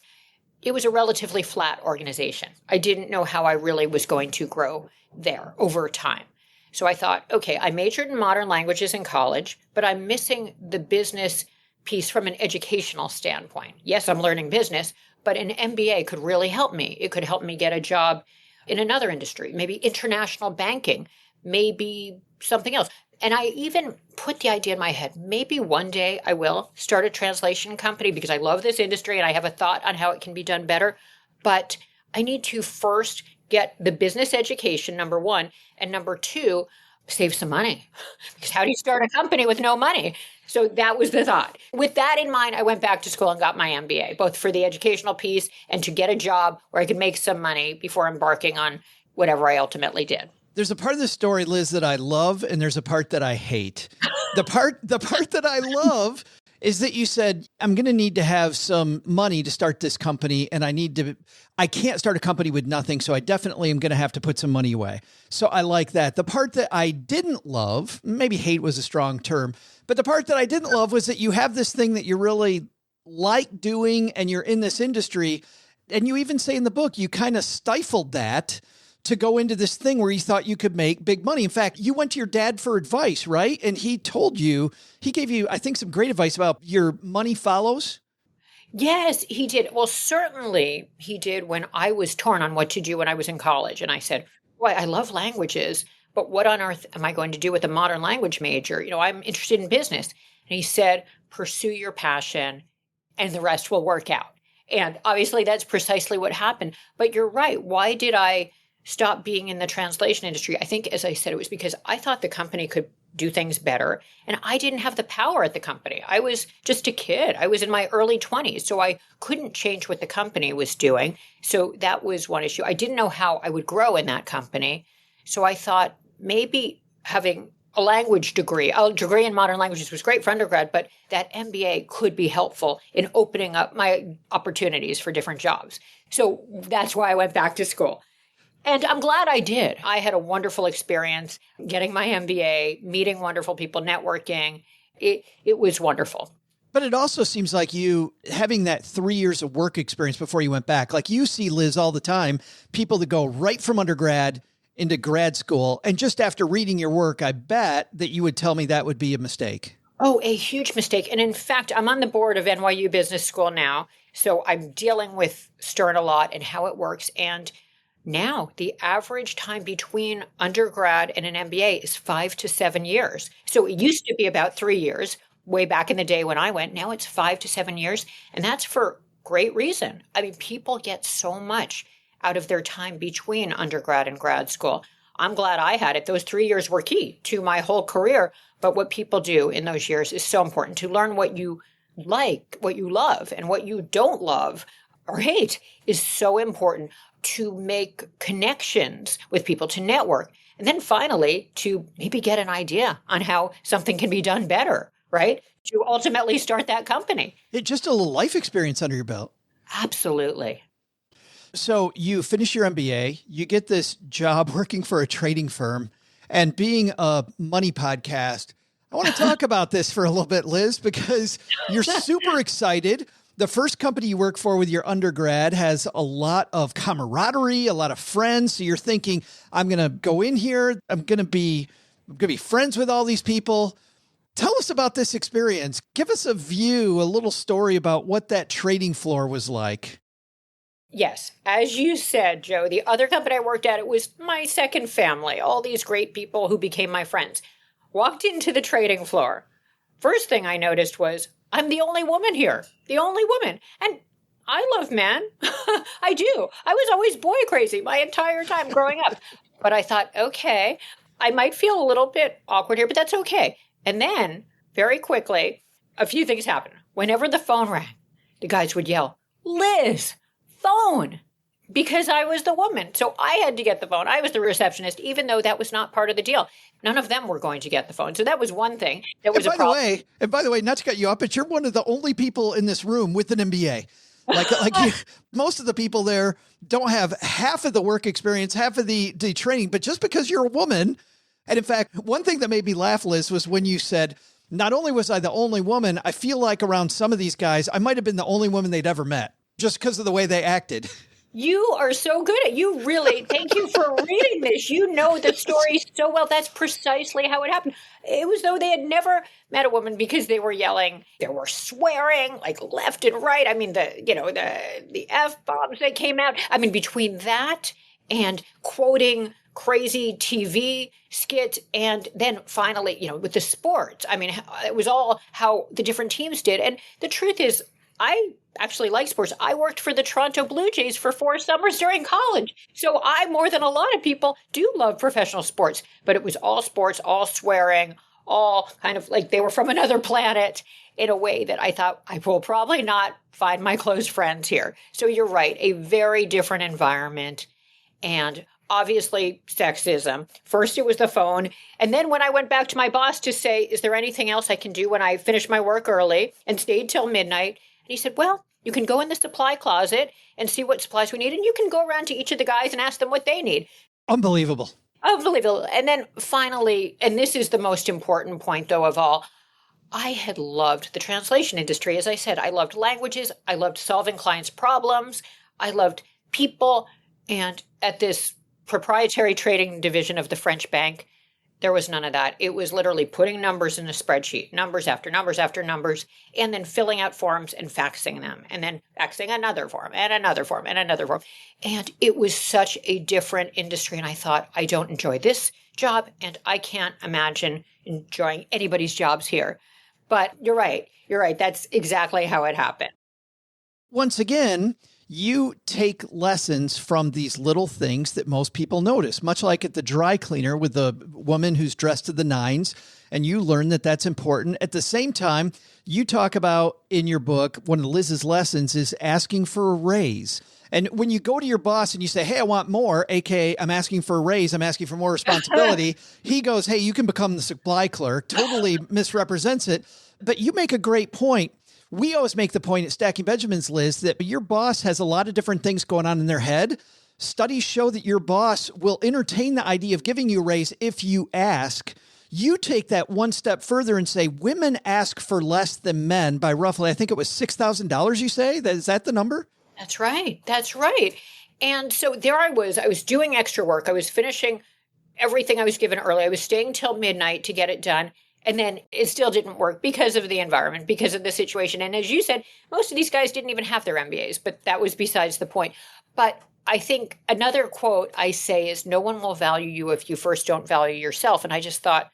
O: it was a relatively flat organization. I didn't know how I really was going to grow there over time. So I thought, okay, I majored in modern languages in college, but I'm missing the business piece from an educational standpoint. Yes, I'm learning business, but an MBA could really help me. It could help me get a job in another industry, maybe international banking, maybe something else. And I even put the idea in my head, maybe one day I will start a translation company because I love this industry and I have a thought on how it can be done better. But I need to first get the business education, number one, and number two, save some money. Because how do you start a company with no money? So that was the thought. With that in mind, I went back to school and got my MBA, both for the educational piece and to get a job where I could make some money before embarking on whatever I ultimately did.
G: There's a part of the story, Liz, that I love, and there's a part that I hate. The part that I love is that you said, I'm going to need to have some money to start this company, and I can't start a company with nothing, so I definitely am going to have to put some money away. So I like that. The part that I didn't love, maybe hate was a strong term, but the part that I didn't love was that you have this thing that you really like doing, and you're in this industry, and you even say in the book, you kind of stifled that to go into this thing where you thought you could make big money. In fact, you went to your dad for advice, right? And he gave you, I think, some great advice about your money follows.
O: Yes, he did. Well, certainly he did when I was torn on what to do when I was in college. And I said, well, I love languages, but what on earth am I going to do with a modern language major? I'm interested in business. And he said, pursue your passion and the rest will work out. And obviously that's precisely what happened. But you're right. Why did I stop being in the translation industry? I think, as I said, it was because I thought the company could do things better. And I didn't have the power at the company. I was just a kid. I was in my early 20s, so I couldn't change what the company was doing. So that was one issue. I didn't know how I would grow in that company. So I thought maybe having a degree in modern languages was great for undergrad, but that MBA could be helpful in opening up my opportunities for different jobs. So that's why I went back to school. And I'm glad I did. I had a wonderful experience getting my MBA, meeting wonderful people, networking. It was wonderful.
G: But it also seems like you having that 3 years of work experience before you went back, like you see, Liz, all the time, people that go right from undergrad into grad school. And just after reading your work, I bet that you would tell me that would be a mistake.
O: Oh, a huge mistake. And in fact, I'm on the board of NYU Business School now. So I'm dealing with Stern a lot and how it works. And now the average time between undergrad and an MBA is 5 to 7 years. So it used to be about 3 years way back in the day when I went. Now it's 5 to 7 years. And that's for great reason. I mean, people get so much out of their time between undergrad and grad school. I'm glad I had it. Those 3 years were key to my whole career. But what people do in those years is so important. To learn what you like, what you love, and what you don't love or hate is so important, to make connections with people, to network. And then finally, to maybe get an idea on how something can be done better, right? To ultimately start that company.
G: Just a little life experience under your belt.
O: Absolutely.
G: So you finish your MBA, you get this job working for a trading firm, and being a money podcast. I want to talk about this for a little bit, Liz, because you're super excited. The first company you work for with your undergrad has a lot of camaraderie, a lot of friends. So you're thinking, I'm going to go in here. I'm going to be friends with all these people. Tell us about this experience. Give us a little story about what that trading floor was like.
O: Yes. As you said, Joe, the other company I worked at, it was my second family. All these great people who became my friends. Walked into the trading floor. First thing I noticed was, I'm the only woman here. The only woman. And I love men. I do. I was always boy crazy my entire time growing up. But I thought, okay, I might feel a little bit awkward here, but that's okay. And then, very quickly, a few things happened. Whenever the phone rang, the guys would yell, Liz, phone, because I was the woman. So I had to get the phone. I was the receptionist, even though that was not part of the deal. None of them were going to get the phone. So that was one thing. That was a problem.
G: And by the way, not to cut you off, but you're one of the only people in this room with an MBA. Most of the people there don't have half of the work experience, half of the training, but just because you're a woman. And in fact, one thing that made me laugh, Liz, was when you said, not only was I the only woman, I feel like around some of these guys, I might have been the only woman they'd ever met just because of the way they acted.
O: You are so good at you really. Thank you for reading this. You know the story so well. That's precisely how it happened. It was though they had never met a woman because they were yelling. They were swearing like left and right. I mean, the F-bombs that came out. I mean, between that and quoting crazy TV skits, and then finally, with the sports. I mean, it was all how the different teams did. And the truth is, I actually like sports. I worked for the Toronto Blue Jays for 4 summers during college. So I, more than a lot of people, do love professional sports. But it was all sports, all swearing, all kind of like they were from another planet in a way that I thought I will probably not find my close friends here. So you're right, a very different environment. And obviously sexism. First it was the phone. And then when I went back to my boss to say, is there anything else I can do when I finished my work early and stayed till midnight? And he said, well, you can go in the supply closet and see what supplies we need. And you can go around to each of the guys and ask them what they need.
G: Unbelievable.
O: Unbelievable. And then finally, and this is the most important point though of all, I had loved the translation industry. As I said, I loved languages. I loved solving clients' problems. I loved people. And at this proprietary trading division of the French bank, there was none of that. It was literally putting numbers in a spreadsheet, numbers after numbers after numbers, and then filling out forms and faxing them, and then faxing another form and another form and another form. And it was such a different industry. And I thought, I don't enjoy this job, and I can't imagine enjoying anybody's jobs here. But you're right. You're right. That's exactly how it happened.
G: Once again, you take lessons from these little things that most people notice, much like at the dry cleaner with the woman who's dressed to the nines, and you learn that that's important. At the same time, you talk about in your book, one of Liz's lessons is asking for a raise. And when you go to your boss and you say, hey, I want more, aka I'm asking for a raise, I'm asking for more responsibility, he goes, hey, you can become the supply clerk, totally misrepresents it. But you make a great point. We always make the point at Stacking Benjamins, Liz, that your boss has a lot of different things going on in their head. Studies show that your boss will entertain the idea of giving you a raise if you ask. You take that one step further and say women ask for less than men by roughly, I think it was $6,000 you say? Is that the number?
O: That's right. That's right. And so there I was doing extra work. I was finishing everything I was given early. I was staying till midnight to get it done. And then it still didn't work because of the environment, because of the situation. And as you said, most of these guys didn't even have their MBAs, but that was besides the point. But I think another quote I say is, no one will value you if you first don't value yourself. And I just thought,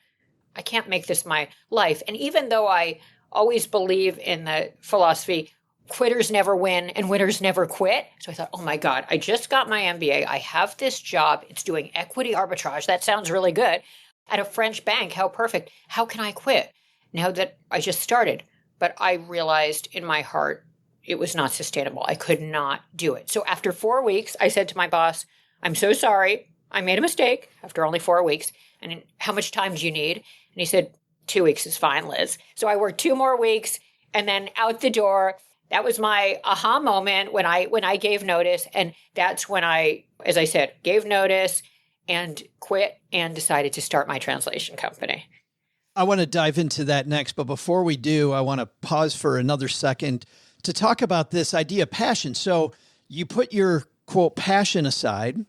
O: I can't make this my life. And even though I always believe in the philosophy, quitters never win and winners never quit. So I thought, oh my God, I just got my MBA. I have this job. It's doing equity arbitrage. That sounds really good. At a French bank, how perfect. How can I quit now that I just started? But I realized in my heart, it was not sustainable. I could not do it. So after 4 weeks, I said to my boss, I'm so sorry. I made a mistake after only 4 weeks. And how much time do you need? And he said, 2 weeks is fine, Liz. So I worked 2 more weeks and then out the door. That was my aha moment when I gave notice. And that's when I, as I said, gave notice and quit and decided to start my translation company.
G: I want to dive into that next, but before we do, I want to pause for another second to talk about this idea of passion. So you put your, quote, passion aside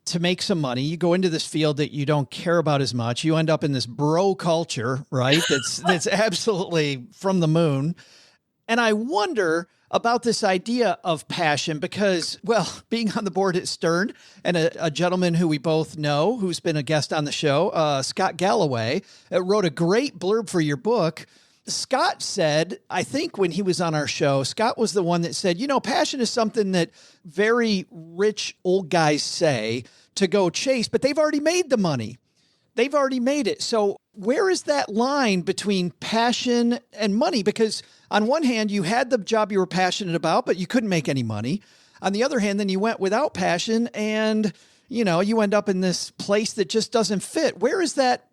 G: to make some money. You go into this field that you don't care about as much. You end up in this bro culture, right? That's absolutely from the moon. And I wonder about this idea of passion because, well, being on the board at Stern and a gentleman who we both know, who's been a guest on the show, Scott Galloway, wrote a great blurb for your book. Scott said, I think when he was on our show, Scott was the one that said, you know, passion is something that very rich old guys say to go chase, but they've already made the money. They've already made it. So where is that line between passion and money? Because on one hand, you had the job you were passionate about, but you couldn't make any money. On the other hand, then you went without passion and, you know, you end up in this place that just doesn't fit. Where is that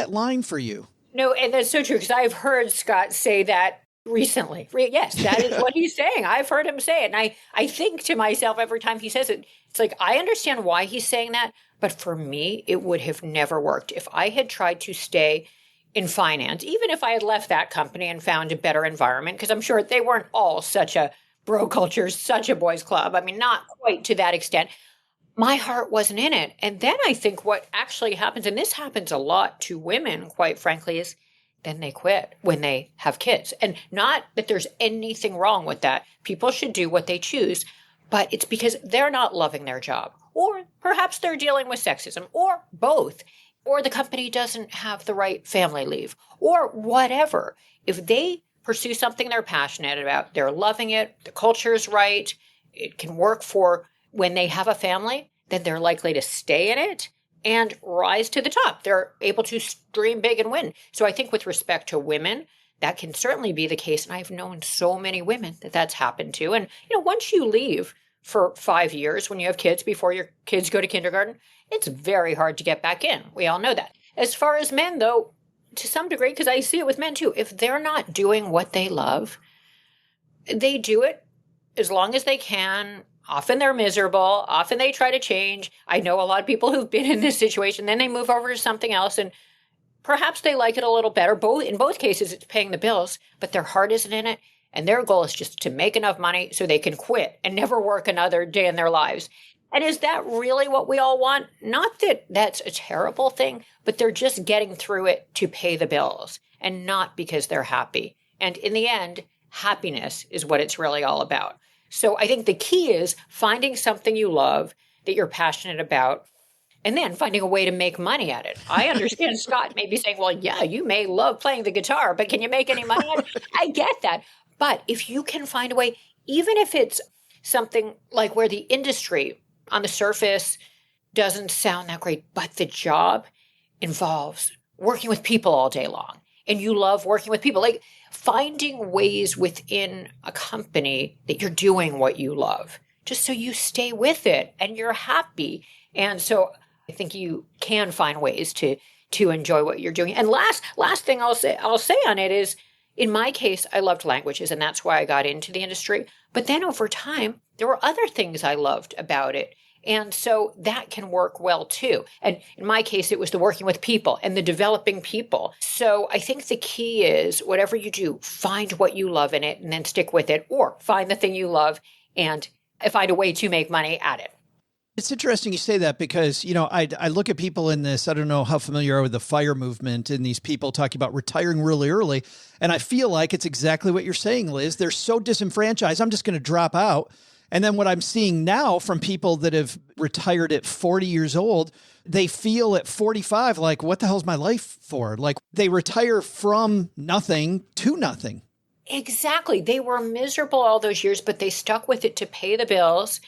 G: line for you?
O: No, and that's so true because I've heard Scott say that recently. Yes, that is what he's saying. I've heard him say it. And I think to myself every time he says it, it's like, I understand why he's saying that, but for me, it would have never worked. If I had tried to stay in finance, even if I had left that company and found a better environment, because I'm sure they weren't all such a bro culture, such a boys club. I mean, not quite to that extent. My heart wasn't in it. And then I think what actually happens, and this happens a lot to women, quite frankly, is then they quit when they have kids. And not that there's anything wrong with that. People should do what they choose, but it's because they're not loving their job. Or perhaps they're dealing with sexism, or both. Or the company doesn't have the right family leave, or whatever. If they pursue something they're passionate about, they're loving it, the culture is right, it can work for when they have a family, then they're likely to stay in it and rise to the top. They're able to dream big and win. So I think with respect to women, that can certainly be the case. And I've known so many women that that's happened to. And, you know, once you leave for 5 years when you have kids before your kids go to kindergarten, it's very hard to get back in. We all know that. As far as men, though, to some degree, because I see it with men too, if they're not doing what they love, they do it as long as they can. Often they're miserable. Often they try to change. I know a lot of people who've been in this situation. Then they move over to something else and perhaps they like it a little better. In both cases, it's paying the bills, but their heart isn't in it. And their goal is just to make enough money so they can quit and never work another day in their lives. And is that really what we all want? Not that that's a terrible thing, but they're just getting through it to pay the bills and not because they're happy. And in the end, happiness is what it's really all about. So I think the key is finding something you love that you're passionate about and then finding a way to make money at it. I understand Scott may be saying, well, yeah, you may love playing the guitar, but can you make any money at it? I get that. But if you can find a way, even if it's something like where the industry on the surface doesn't sound that great, but the job involves working with people all day long. And you love working with people, like finding ways within a company that you're doing what you love, just so you stay with it and you're happy. And so I think you can find ways to enjoy what you're doing. And last thing I'll say on it is, in my case, I loved languages, and that's why I got into the industry. But then over time, there were other things I loved about it. And so that can work well too. And in my case, it was the working with people and the developing people. So I think the key is whatever you do, find what you love in it and then stick with it, or find the thing you love and find a way to make money at it.
G: It's interesting you say that because, you know, I look at people in this, I don't know how familiar you are with the FIRE movement and these people talking about retiring really early. And I feel like it's exactly what you're saying, Liz. They're so disenfranchised. I'm just going to drop out. And then what I'm seeing now from people that have retired at 40 years old, they feel at 45 like, what the hell's my life for? Like they retire from nothing to nothing.
O: Exactly. They were miserable all those years, but they stuck with it to pay the bills.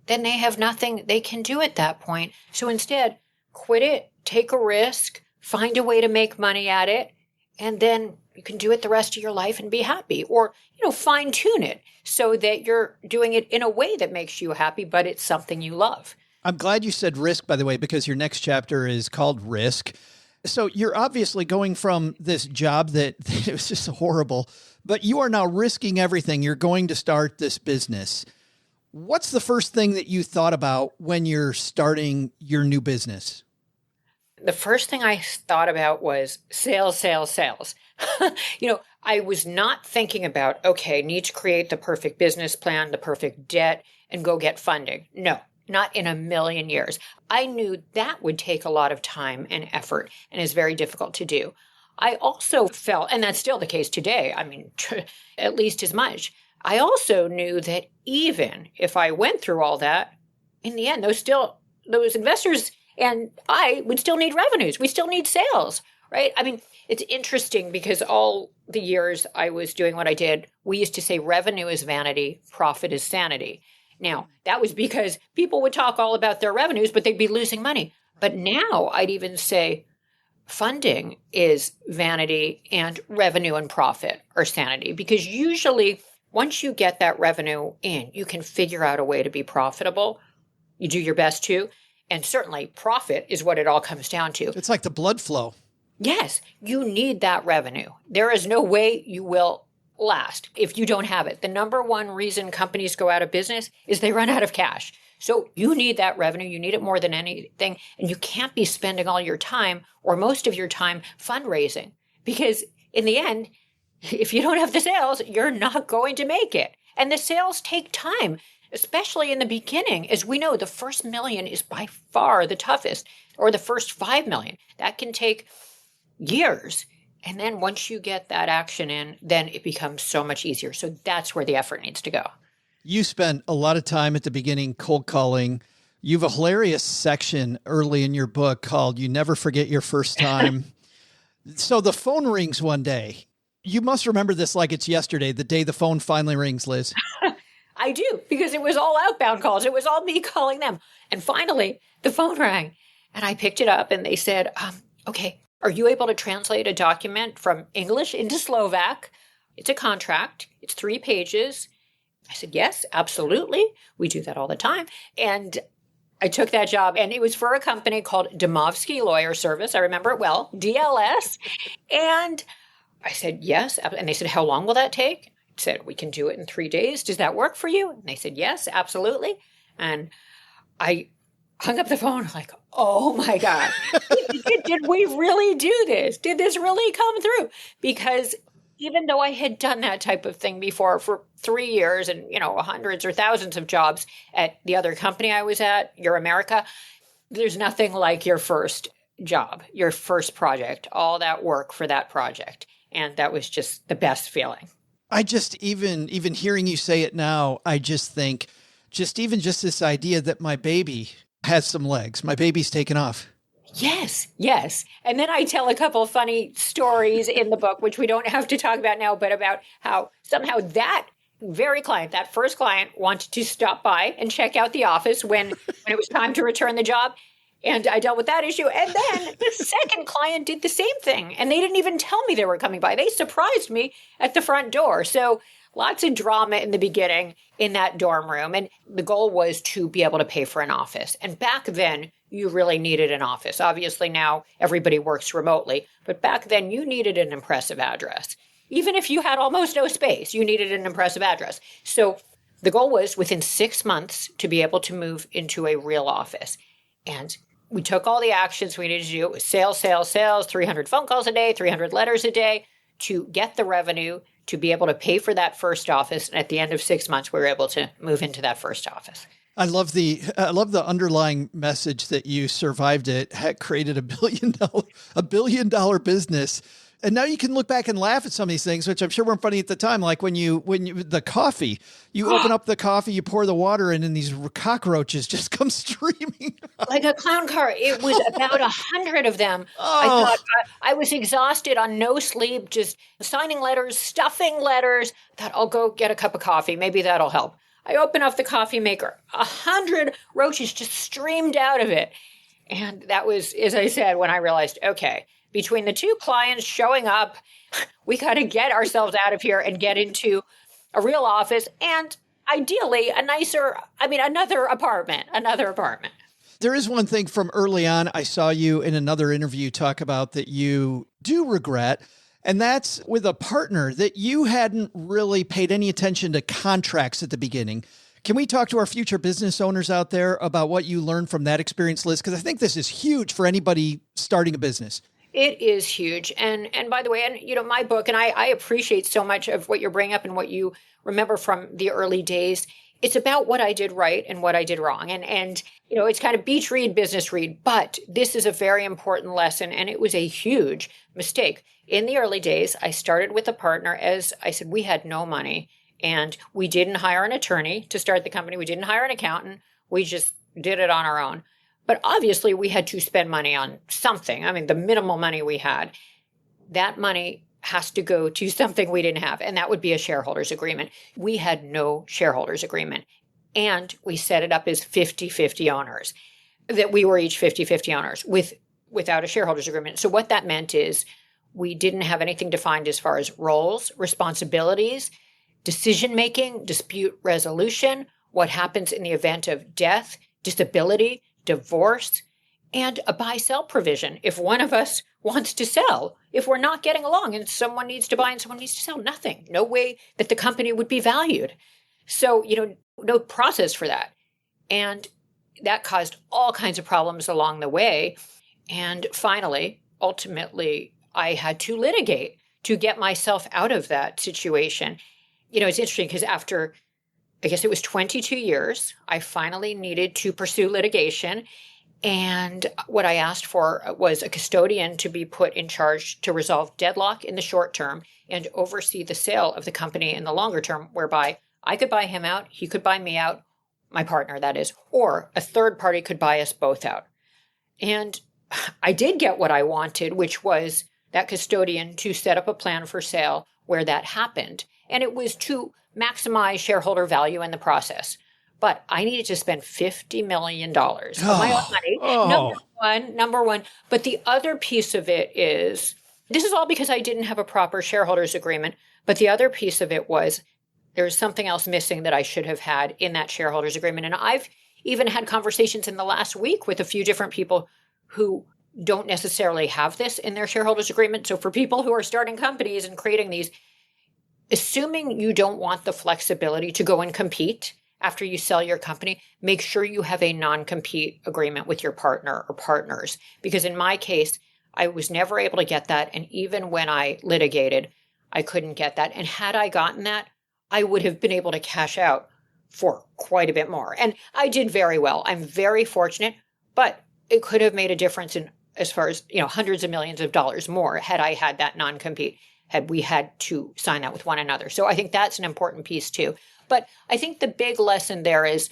O: Then they have nothing they can do at that point. So instead, quit it, take a risk, find a way to make money at it, and then you can do it the rest of your life and be happy. Or, you know, fine tune it so that you're doing it in a way that makes you happy, but it's something you love.
G: I'm glad you said risk, by the way, because your next chapter is called Risk. So you're obviously going from this job that it was just horrible, but you are now risking everything. You're going to start this business. What's the first thing that you thought about when you're starting your new business?
O: The first thing I thought about was sales. You know, I was not thinking about, okay, need to create the perfect business plan, the perfect debt, and go get funding. No, not in a million years. I knew that would take a lot of time and effort and is very difficult to do. I also felt, and that's still the case today, I mean, at least as much. I also knew that even if I went through all that, in the end, those investors and I would still need revenues. We still need sales, right? I mean, it's interesting because all the years I was doing what I did, we used to say revenue is vanity, profit is sanity. Now, that was because people would talk all about their revenues, but they'd be losing money. But now I'd even say funding is vanity and revenue and profit are sanity, because usually once you get that revenue in, you can figure out a way to be profitable. You do your best to. And certainly profit is what it all comes down to.
G: It's like the blood flow.
O: Yes, you need that revenue. There is no way you will last if you don't have it. The number one reason companies go out of business is they run out of cash. So you need that revenue. You need it more than anything. And you can't be spending all your time or most of your time fundraising, because in the end, if you don't have the sales, you're not going to make it. And the sales take time, especially in the beginning. As we know, the first million is by far the toughest, or the first 5 million. That can take years. And then once you get that action in, then it becomes so much easier. So that's where the effort needs to go.
G: You spent a lot of time at the beginning cold calling. You have a hilarious section early in your book called You Never Forget Your First Time. So the phone rings one day. You must remember this like it's yesterday, the day the phone finally rings, Liz.
O: I do, because it was all outbound calls. It was all me calling them. And finally, the phone rang. And I picked it up and they said, okay, are you able to translate a document from English into Slovak? It's a contract. It's 3 pages. I said, yes, absolutely. We do that all the time. And I took that job, and it was for a company called Domovsky Lawyer Service. I remember it well, DLS. And I said, yes. And they said, how long will that take? I said, we can do it in 3 days. Does that work for you? And they said, yes, absolutely. And I hung up the phone like, oh my God, did we really do this? Did this really come through? Because even though I had done that type of thing before for 3 years and, you know, hundreds or thousands of jobs at the other company I was at, Your America, there's nothing like your first job, your first project, all that work for that project. And that was just the best feeling.
G: I just, even hearing you say it now, I just think just this idea that my baby has some legs, my baby's taken off.
O: Yes. And then I tell a couple of funny stories in the book, which we don't have to talk about now, but about how somehow that very client, that first client, wanted to stop by and check out the office when it was time to return the job. And I dealt with that issue. And then the second client did the same thing. And they didn't even tell me they were coming by. They surprised me at the front door. So lots of drama in the beginning in that dorm room. And the goal was to be able to pay for an office. And back then, you really needed an office. Obviously, now everybody works remotely. But back then, you needed an impressive address. Even if you had almost no space, you needed an impressive address. So the goal was within 6 months to be able to move into a real office. And we took all the actions we needed to do. It was sales, 300 phone calls a day, 300 letters a day to get the revenue to be able to pay for that first office. And at the end of 6 months, we were able to move into that first office.
G: I love the underlying message that you survived it, created a billion dollar business. And now you can look back and laugh at some of these things, which I'm sure weren't funny at the time. Like when you the coffee, you open up the coffee, you pour the water in, and these cockroaches just come streaming.
O: Like a clown car. It was about 100 of them. Oh. I thought I was exhausted on no sleep, just signing letters, stuffing letters. I thought I'll go get a cup of coffee. Maybe that'll help. I open up the coffee maker. 100 roaches just streamed out of it. And that was, as I said, when I realized, okay, between the two clients showing up, we got to get ourselves out of here and get into a real office and ideally another apartment.
G: There is one thing from early on. I saw you in another interview talk about that you do regret, and that's with a partner that you hadn't really paid any attention to contracts at the beginning. Can we talk to our future business owners out there about what you learned from that experience, Liz? Because I think this is huge for anybody starting a business.
O: It is huge. And by the way, and my book, and I appreciate so much of what you're bringing up and what you remember from the early days. It's about what I did right and what I did wrong. And it's kind of beach read, business read, but this is a very important lesson. And it was a huge mistake. In the early days, I started with a partner. As I said, we had no money and we didn't hire an attorney to start the company. We didn't hire an accountant. We just did it on our own. But obviously, we had to spend money on something. I mean, the minimal money we had, that money has to go to something we didn't have, and that would be a shareholders agreement. We had no shareholders agreement, and we set it up as 50-50 owners, that we were each 50-50 owners without a shareholders agreement. So what that meant is we didn't have anything defined as far as roles, responsibilities, decision-making, dispute resolution, what happens in the event of death, disability, divorce, and a buy-sell provision. If one of us wants to sell, if we're not getting along and someone needs to buy and someone needs to sell, nothing. No way that the company would be valued. So, no process for that. And that caused all kinds of problems along the way. And finally, ultimately, I had to litigate to get myself out of that situation. It's interesting because after I guess it was 22 years, I finally needed to pursue litigation. And what I asked for was a custodian to be put in charge to resolve deadlock in the short term and oversee the sale of the company in the longer term, whereby I could buy him out, he could buy me out, my partner, that is, or a third party could buy us both out. And I did get what I wanted, which was that custodian to set up a plan for sale where that happened. And it was to maximize shareholder value in the process. But I needed to spend $50 million of my own money. Number one. But the other piece of it is, this is all because I didn't have a proper shareholders agreement. But the other piece of it was there's something else missing that I should have had in that shareholders agreement. And I've even had conversations in the last week with a few different people who don't necessarily have this in their shareholders agreement. So for people who are starting companies and creating these, assuming you don't want the flexibility to go and compete after you sell your company, make sure you have a non-compete agreement with your partner or partners. Because in my case, I was never able to get that. And even when I litigated, I couldn't get that. And had I gotten that, I would have been able to cash out for quite a bit more. And I did very well. I'm very fortunate, but it could have made a difference in as far as, hundreds of millions of dollars more had I had that non-compete, had we had to sign that with one another. So I think that's an important piece too. But I think the big lesson there is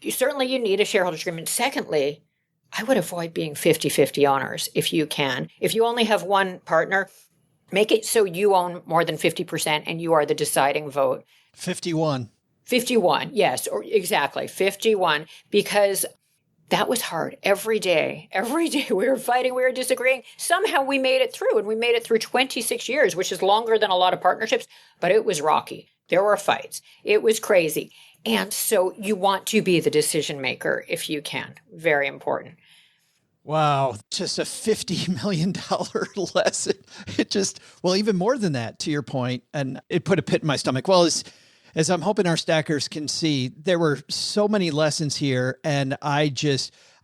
O: you need a shareholders agreement. Secondly, I would avoid being 50-50 owners if you can. If you only have one partner, make it so you own more than 50% and you are the deciding vote.
G: 51.
O: 51, yes, or exactly, 51, because that was hard. Every day we were fighting, we were disagreeing. Somehow we made it through, and we made it through 26 years, which is longer than a lot of partnerships, but it was rocky. There were fights. It was crazy. And so you want to be the decision maker if you can. Very important.
G: Wow. Just a $50 million lesson. It just, well, even more than that, to your point, and it put a pit in my stomach. Well, as I'm hoping our stackers can see, there were so many lessons here. And I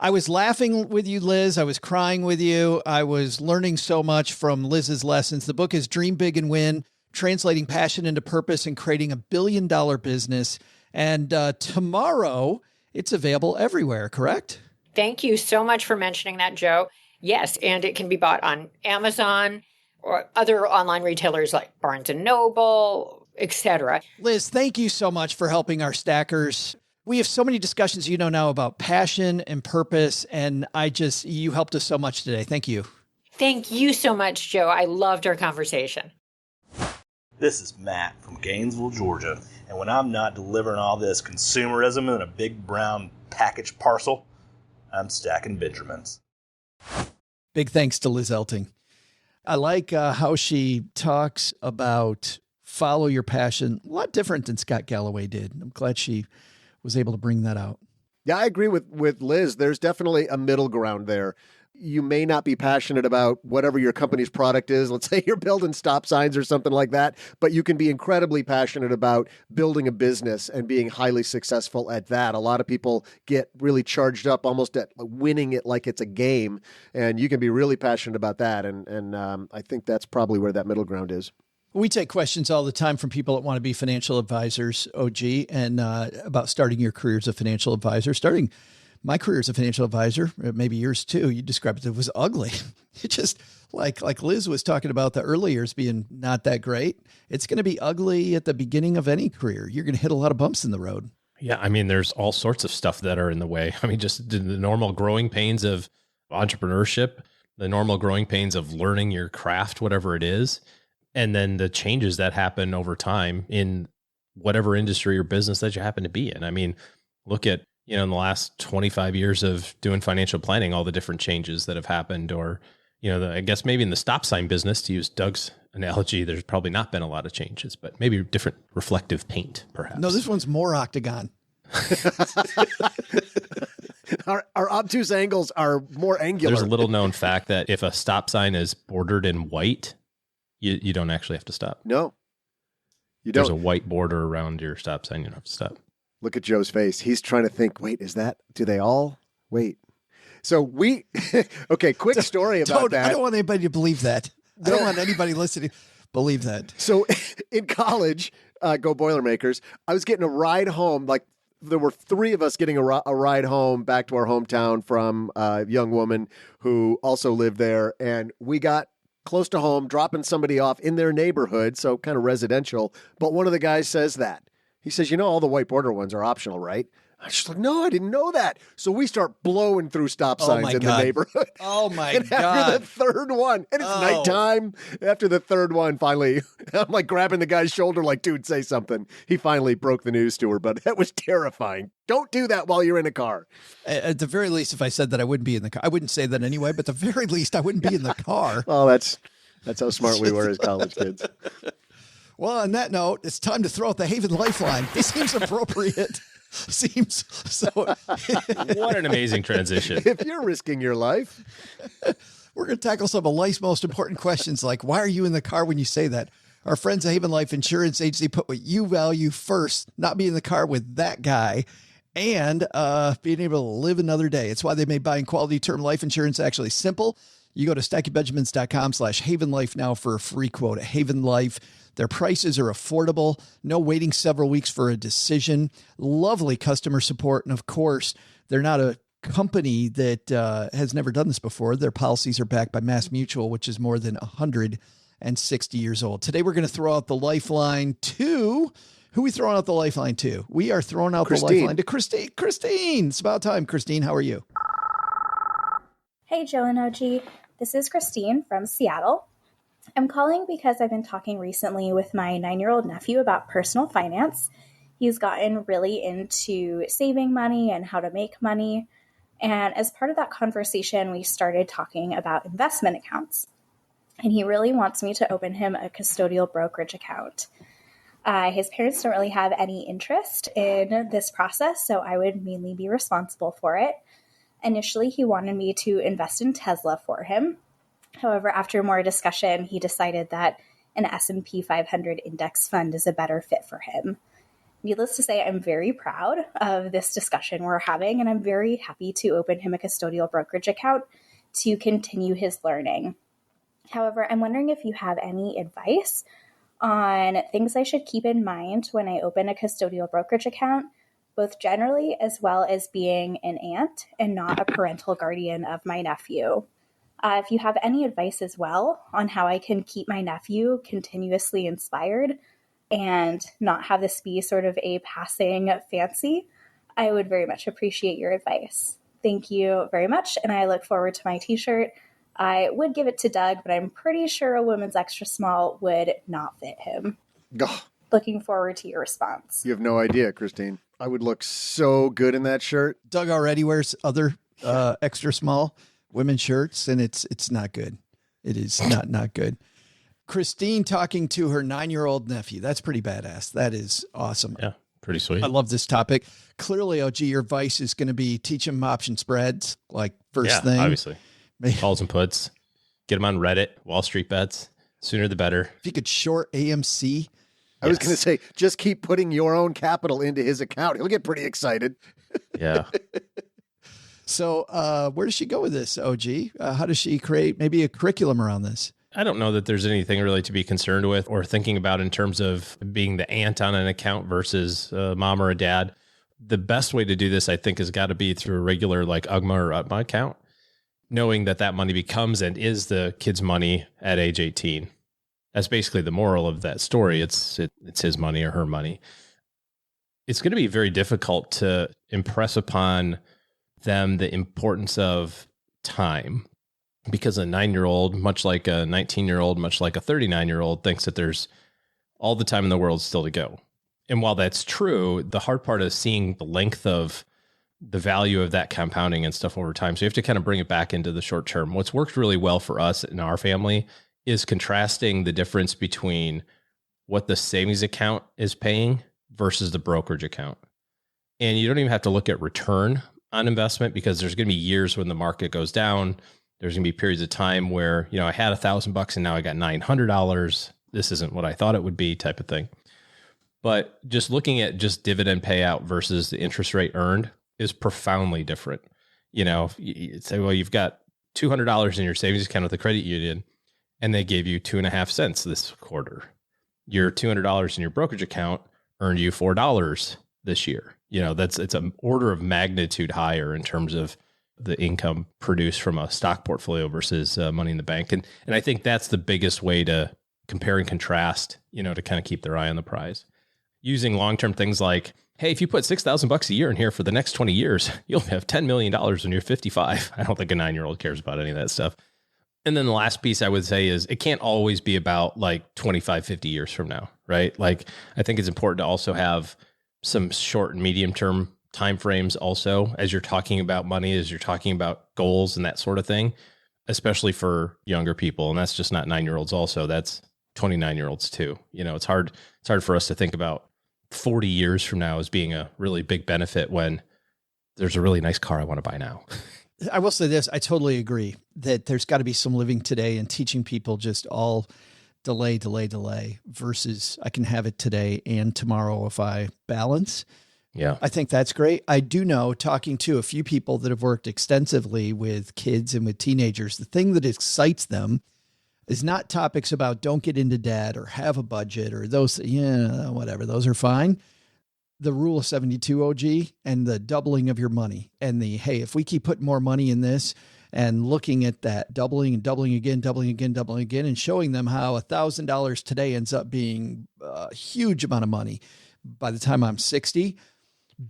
G: was laughing with you, Liz. I was crying with you. I was learning so much from Liz's lessons. The book is Dream Big and Win, Translating Passion into Purpose and Creating a $1 billion business. And tomorrow it's available everywhere, correct?
O: Thank you so much for mentioning that, Joe. Yes, and it can be bought on Amazon or other online retailers like Barnes & Noble, etc.
G: Liz, thank you so much for helping our stackers. We have so many discussions, now about passion and purpose, and you helped us so much today. Thank you.
O: Thank you so much, Joe. I loved our conversation.
P: This is Matt from Gainesville, Georgia, and when I'm not delivering all this consumerism in a big brown package parcel, I'm stacking Benjamins.
G: Big thanks to Liz Elting. I like how she talks about follow your passion. A lot different than Scott Galloway did. I'm glad she was able to bring that out.
H: Yeah, I agree with Liz. There's definitely a middle ground there. You may not be passionate about whatever your company's product is. Let's say you're building stop signs or something like that, but you can be incredibly passionate about building a business and being highly successful at that. A lot of people get really charged up almost at winning it like it's a game, and you can be really passionate about that. And I think that's probably where that middle ground is.
G: We take questions all the time from people that want to be financial advisors, OG, and about starting your career as a financial advisor. Starting my career as a financial advisor, maybe yours too, you described it was ugly. It just like Liz was talking about the early years being not that great. It's going to be ugly at the beginning of any career. You're going to hit a lot of bumps in the road.
I: Yeah. I mean, there's all sorts of stuff that are in the way. I mean, just the normal growing pains of entrepreneurship, the normal growing pains of learning your craft, whatever it is. And then the changes that happen over time in whatever industry or business that you happen to be in. I mean, look at, in the last 25 years of doing financial planning, all the different changes that have happened, or, I guess maybe in the stop sign business, to use Doug's analogy, there's probably not been a lot of changes, but maybe different reflective paint, perhaps.
G: No, this one's more octagon.
H: Our obtuse angles are more angular.
I: There's a little known fact that if a stop sign is bordered in white, you don't actually have to stop.
H: No, you don't.
I: There's a white border around your stop sign. You don't have to stop.
H: Look at Joe's face. He's trying to think, wait, do they all? Wait. So okay, quick story about that.
G: I don't want anybody to believe that. I don't want anybody listening to believe that.
H: So in college, go Boilermakers, I was getting a ride home. Like there were three of us getting a ride home back to our hometown from a young woman who also lived there. And we got close to home, dropping somebody off in their neighborhood, so kind of residential. But one of the guys says that. He says, all the white border ones are optional, right? I was just like, no, I didn't know that. So we start blowing through stop signs in the neighborhood.
G: Oh, my
H: and
G: God.
H: After the third one, and it's nighttime, after the third one, finally, I'm like grabbing the guy's shoulder like, dude, say something. He finally broke the news to her, but that was terrifying. Don't do that while you're in a car.
G: At the very least, if I said that I wouldn't be in the car, I wouldn't say that anyway, but at the very least, I wouldn't be in the car.
H: Oh, that's how smart we were as college kids.
G: Well, on that note, it's time to throw out the Haven Lifeline. This seems appropriate. Seems so.
I: What an amazing transition.
H: If you're risking your life.
G: We're going to tackle some of life's most important questions, like why are you in the car when you say that? Our friends at Haven Life Insurance Agency put what you value first, not be in the car with that guy, and being able to live another day. It's why they made buying quality term life insurance actually simple. You go to stackingbenjamins.com/HavenLife now for a free quote at Haven Life. Their prices are affordable. No waiting several weeks for a decision. Lovely customer support. And of course, they're not a company that has never done this before. Their policies are backed by Mass Mutual, which is more than 160 years old. Today, we're going to throw out the lifeline to... Who are we throwing out the lifeline to? We are throwing out the lifeline to Christine. Christine, it's about time. Christine, how are you?
Q: Hey, Joe and OG. This is Christine from Seattle. I'm calling because I've been talking recently with my 9-year-old nephew about personal finance. He's gotten really into saving money and how to make money. And as part of that conversation, we started talking about investment accounts. And he really wants me to open him a custodial brokerage account. His parents don't really have any interest in this process, so I would mainly be responsible for it. Initially, he wanted me to invest in Tesla for him. However, after more discussion, he decided that an S&P 500 index fund is a better fit for him. Needless to say, I'm very proud of this discussion we're having, and I'm very happy to open him a custodial brokerage account to continue his learning. However, I'm wondering if you have any advice on things I should keep in mind when I open a custodial brokerage account, both generally as well as being an aunt and not a parental guardian of my nephew. If you have any advice as well on how I can keep my nephew continuously inspired and not have this be sort of a passing fancy, I would very much appreciate your advice. Thank you very much, and I look forward to my t-shirt. I would give it to Doug, but I'm pretty sure a woman's extra small would not fit him.
H: Ugh.
Q: Looking forward to your response.
H: You have no idea, Christine. I would look so good in that shirt.
G: Doug already wears other extra small women's shirts, and it's not good. It is not good. Christine talking to her 9-year-old nephew. That's pretty badass. That is awesome.
I: Yeah, pretty sweet.
G: I love this topic. Clearly, OG, your advice is going to be teach them option spreads, like first thing.
I: Obviously. Calls and puts. Get them on Reddit, Wall Street bets. Sooner the better.
G: If you could short AMC.
H: I was going to say, just keep putting your own capital into his account. He'll get pretty excited.
I: Yeah.
G: So where does she go with this, OG? How does she create maybe a curriculum around this?
I: I don't know that there's anything really to be concerned with or thinking about in terms of being the aunt on an account versus a mom or a dad. The best way to do this, I think, has got to be through a regular like UGMA or UTMA account, knowing that that money becomes and is the kid's money at age 18. That's basically the moral of that story. It's his money or her money. It's going to be very difficult to impress upon them the importance of time, because a 9-year-old, much like a 19-year-old, much like a 39-year-old, thinks that there's all the time in the world still to go. And while that's true, the hard part is seeing the length of the value of that compounding and stuff over time. So you have to kind of bring it back into the short term. What's worked really well for us in our family is contrasting the difference between what the savings account is paying versus the brokerage account. And you don't even have to look at return on investment, because there's going to be years when the market goes down. There's going to be periods of time where, I had $1,000 and now I got $900. This isn't what I thought it would be, type of thing. But just looking at just dividend payout versus the interest rate earned is profoundly different. If you say, well, you've got $200 in your savings account with the credit union and they gave you 2.5 cents this quarter. Your $200 in your brokerage account earned you $4 this year. It's an order of magnitude higher in terms of the income produced from a stock portfolio versus money in the bank. And I think that's the biggest way to compare and contrast, to kind of keep their eye on the prize. Using long-term things like, hey, if you put $6,000 a year in here for the next 20 years, you'll have $10 million when you're 55. I don't think a 9-year-old cares about any of that stuff. And then the last piece I would say is it can't always be about like 25, 50 years from now, right? Like, I think it's important to also have some short and medium-term timeframes also as you're talking about money, as you're talking about goals and that sort of thing, especially for younger people. And that's just not 9-year-olds also. That's 29-year-olds too. It's hard for us to think about 40 years from now as being a really big benefit when there's a really nice car I want to buy now.
G: I will say this. I totally agree that there's got to be some living today and teaching people just all delay versus I can have it today and tomorrow if I balance.
I: Yeah.
G: I think that's great. I do know, talking to a few people that have worked extensively with kids and with teenagers, the thing that excites them is not topics about don't get into debt or have a budget or those, whatever. Those are fine. The rule of 72 OG and the doubling of your money and the, hey, if we keep putting more money in this and looking at that doubling and doubling again, and showing them how $1,000 today ends up being a huge amount of money by the time I'm 60,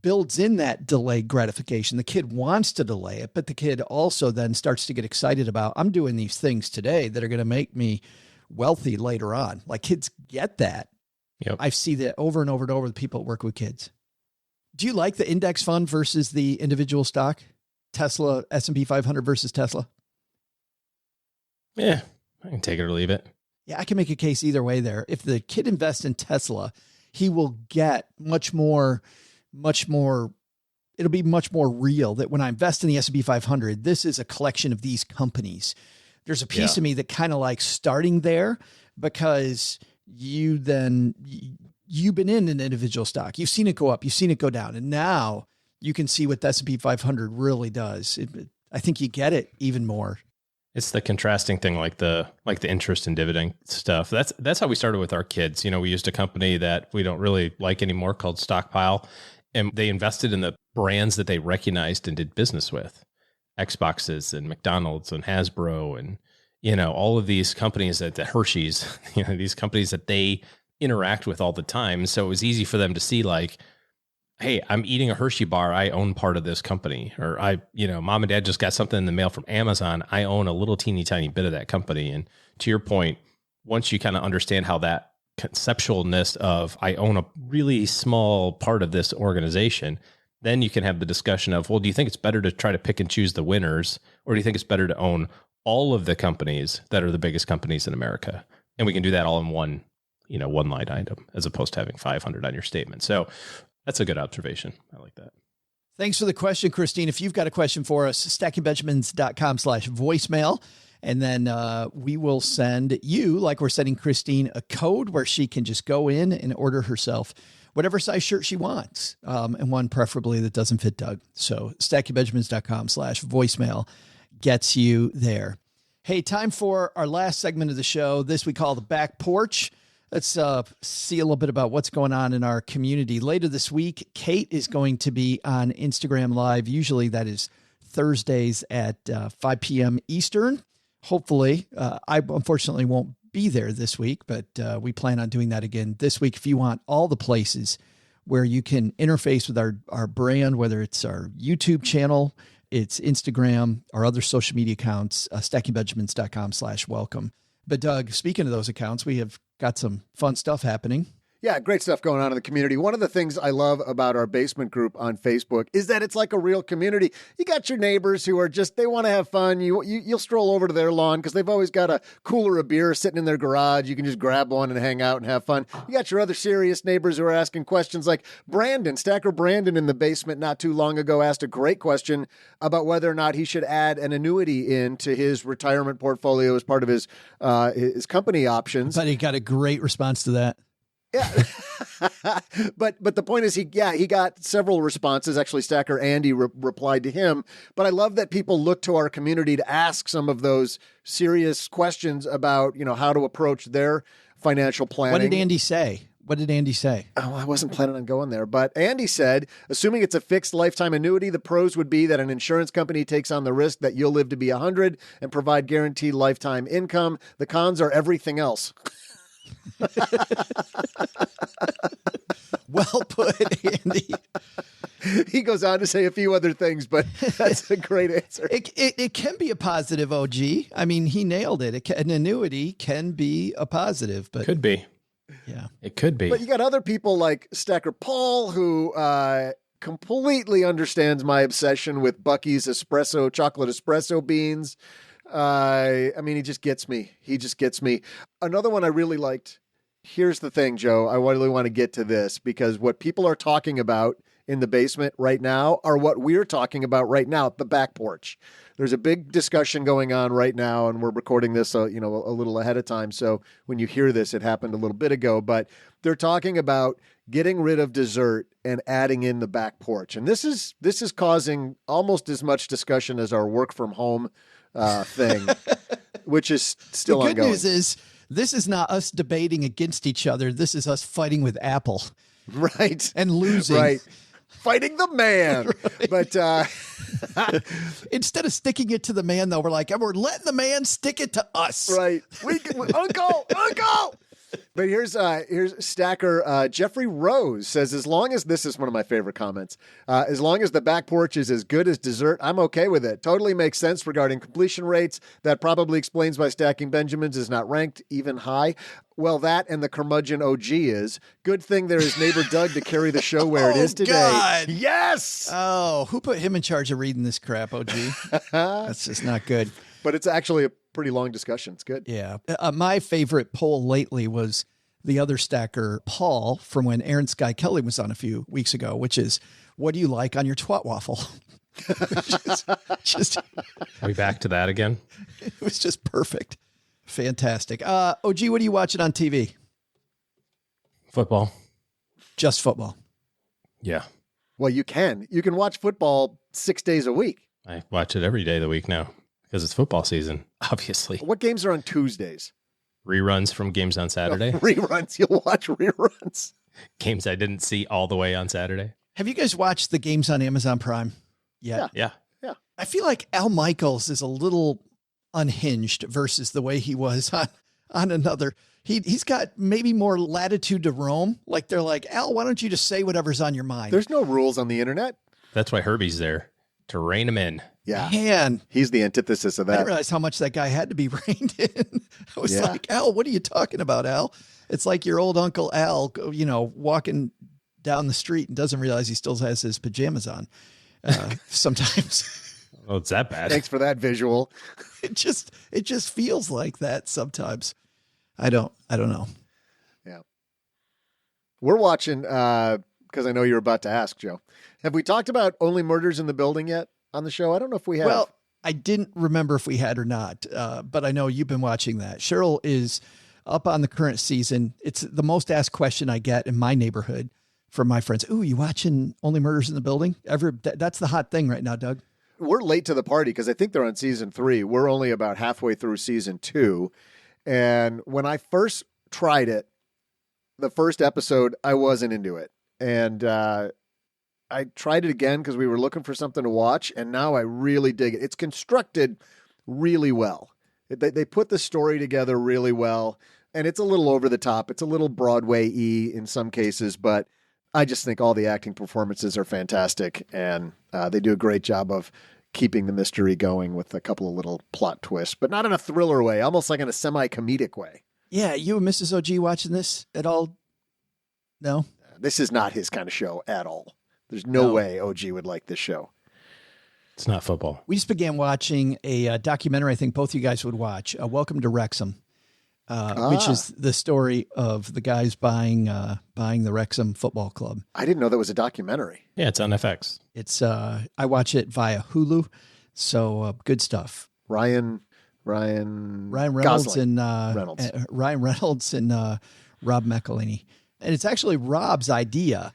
G: builds in that delayed gratification. The kid wants to delay it, but the kid also then starts to get excited about, I'm doing these things today that are going to make me wealthy later on. Like kids get that.
I: Yep.
G: I see that over and over and over with people that work with kids. Do you like the index fund versus the individual stock? Tesla, S&P 500 versus Tesla?
I: Yeah, I can take it or leave it.
G: Yeah, I can make a case either way there. If the kid invests in Tesla, he will get much more, it'll be much more real that when I invest in the S&P 500, this is a collection of these companies. There's a piece of me that kind of likes starting there because you've been in an individual stock. You've seen it go up, you've seen it go down. And now you can see what the S&P 500 really does. I think you get it even more.
I: It's the contrasting thing, like the interest and dividend stuff. That's how we started with our kids. We used a company that we don't really like anymore called Stockpile, and they invested in the brands that they recognized and did business with, Xboxes and McDonald's and Hasbro and all of these companies that the Hershey's, these companies that they interact with all the time. So it was easy for them to see like, hey, I'm eating a Hershey bar. I own part of this company. Or mom and dad just got something in the mail from Amazon. I own a little teeny tiny bit of that company. And to your point, once you kind of understand how that conceptualness of I own a really small part of this organization, then you can have the discussion of, well, do you think it's better to try to pick and choose the winners? Or do you think it's better to own all of the companies that are the biggest companies in America? And we can do that all in one line item, as opposed to having 500 on your statement. So that's a good observation. I like that.
G: Thanks for the question, Christine. If you've got a question for us, stackingbenjamins.com/voicemail. And then we will send you, like we're sending Christine, a code where she can just go in and order herself whatever size shirt she wants. And one preferably that doesn't fit Doug. So stackingbenjamins.com/voicemail gets you there. Hey, time for our last segment of the show. This we call the back porch. Let's see a little bit about what's going on in our community. Later this week, Kate is going to be on Instagram Live. Usually that is Thursdays at 5 p.m. Eastern. Hopefully, I unfortunately won't be there this week, but we plan on doing that again this week. If you want all the places where you can interface with our brand, whether it's our YouTube channel, it's Instagram, our other social media accounts, stackingbenjamins.com/welcome. But Doug, speaking of those accounts, we have got some fun stuff happening.
H: Yeah, great stuff going on in the community. One of the things I love about our basement group on Facebook is that it's like a real community. You got your neighbors who are just, they want to have fun. You'll stroll over to their lawn because they've always got a cooler of beer sitting in their garage. You can just grab one and hang out and have fun. You got your other serious neighbors who are asking questions like Brandon, Stacker Brandon in the basement not too long ago asked a great question about whether or not he should add an annuity into his retirement portfolio as part of his company options.
G: But he got a great response to that.
H: Yeah. but the point is he got several responses. Actually, Stacker Andy replied to him. But I love that people look to our community to ask some of those serious questions about, how to approach their financial planning.
G: What did Andy say?
H: Oh, I wasn't planning on going there. But Andy said, assuming it's a fixed lifetime annuity, the pros would be that an insurance company takes on the risk that you'll live to be 100 and provide guaranteed lifetime income. The cons are everything else.
G: Well put, Andy.
H: He goes on to say a few other things, but that's a great answer.
G: It can be a positive, OG. I mean, he nailed it. An annuity can be a positive, but
I: could be.
G: Yeah,
I: it could be.
H: But you got other people like Stacker Paul who completely understands my obsession with Bucky's chocolate espresso beans. I mean, he just gets me. Another one I really liked. Here's the thing, Joe. I really want to get to this because what people are talking about in the basement right now are what we're talking about right now at the back porch. There's a big discussion going on right now, and we're recording this, a little ahead of time. So when you hear this, it happened a little bit ago, but they're talking about getting rid of dessert and adding in the back porch. And this is causing almost as much discussion as our work from home thing, which is still ongoing.
G: The good news is this is not us debating against each other. This is us fighting with Apple.
H: Right.
G: And losing.
H: Right. Fighting the man. Right. But
G: instead of sticking it to the man, though, we're letting the man stick it to us.
H: Right. Uncle. But here's Stacker Jeffrey Rose says, as long as, this is one of my favorite comments, as long as the back porch is as good as dessert, I'm okay with it. Totally makes sense regarding completion rates. That probably explains why Stacking Benjamins is not ranked even high. Well, that and the curmudgeon OG is. Good thing there is neighbor Doug to carry the show where it is today.
G: God.
H: Yes!
G: Oh, who put him in charge of reading this crap, OG? That's just not good.
H: But it's actually a pretty long discussion. It's good.
G: Yeah. My favorite poll lately was the other stacker, Paul, from when Aaron Sky Kelly was on a few weeks ago, which is, what do you like on your twat waffle? just
I: Are we back to that again?
G: It was just perfect. Fantastic. OG, what are you watching on TV?
I: Football.
G: Just football.
I: Yeah.
H: Well, you can watch football 6 days a week.
I: I watch it every day of the week now because it's football season, obviously.
H: What games are on Tuesdays?
I: Reruns from games on Saturday.
H: Reruns. You'll watch reruns.
I: Games I didn't see all the way on Saturday.
G: Have you guys watched the games on Amazon Prime yet?
I: Yeah.
G: I feel like Al Michaels is a little unhinged versus the way he was on another. He's got maybe more latitude to roam. Like they're like, Al, why don't you just say whatever's on your mind?
H: There's no rules on the internet.
I: That's why Herbie's there, to rein him in.
H: Yeah.
G: Man.
H: He's the antithesis of
G: I
H: that.
G: didn't realize how much that guy had to be reined in. I was like, Al, what are you talking about, Al? It's like your old Uncle Al, walking down the street and doesn't realize he still has his pajamas on sometimes.
I: Oh, it's that bad.
H: Thanks for that visual.
G: It just feels like that sometimes. I don't know.
H: Yeah. We're watching, because I know you're about to ask, Joe. Have we talked about Only Murders in the Building yet on the show? I don't know if we have.
G: Well, I didn't remember if we had or not, but I know you've been watching that. Cheryl is up on the current season. It's the most asked question I get in my neighborhood from my friends. Ooh, you watching Only Murders in the Building? That's the hot thing right now, Doug.
H: We're late to the party because I think they're on season 3. We're only about halfway through season 2. And when I first tried it, the first episode, I wasn't into it. And I tried it again because we were looking for something to watch. And now I really dig it. It's constructed really well. They put the story together really well. And it's a little over the top. It's a little Broadway-y in some cases, but I just think all the acting performances are fantastic. And they do a great job of keeping the mystery going with a couple of little plot twists, but not in a thriller way, almost like in a semi-comedic way.
G: Yeah, you and Mrs. OG watching this at all? No?
H: This is not his kind of show at all. There's no way OG would like this show.
I: It's not football.
G: We just began watching a documentary I think both you guys would watch, Welcome to Wrexham, which is the story of the guys buying the Wrexham Football Club.
H: I didn't know that was a documentary.
I: Yeah, it's on FX.
G: It's I watch it via Hulu, so good stuff.
H: Ryan
G: Reynolds and Ryan Reynolds and Rob McElhenney, and it's actually Rob's idea.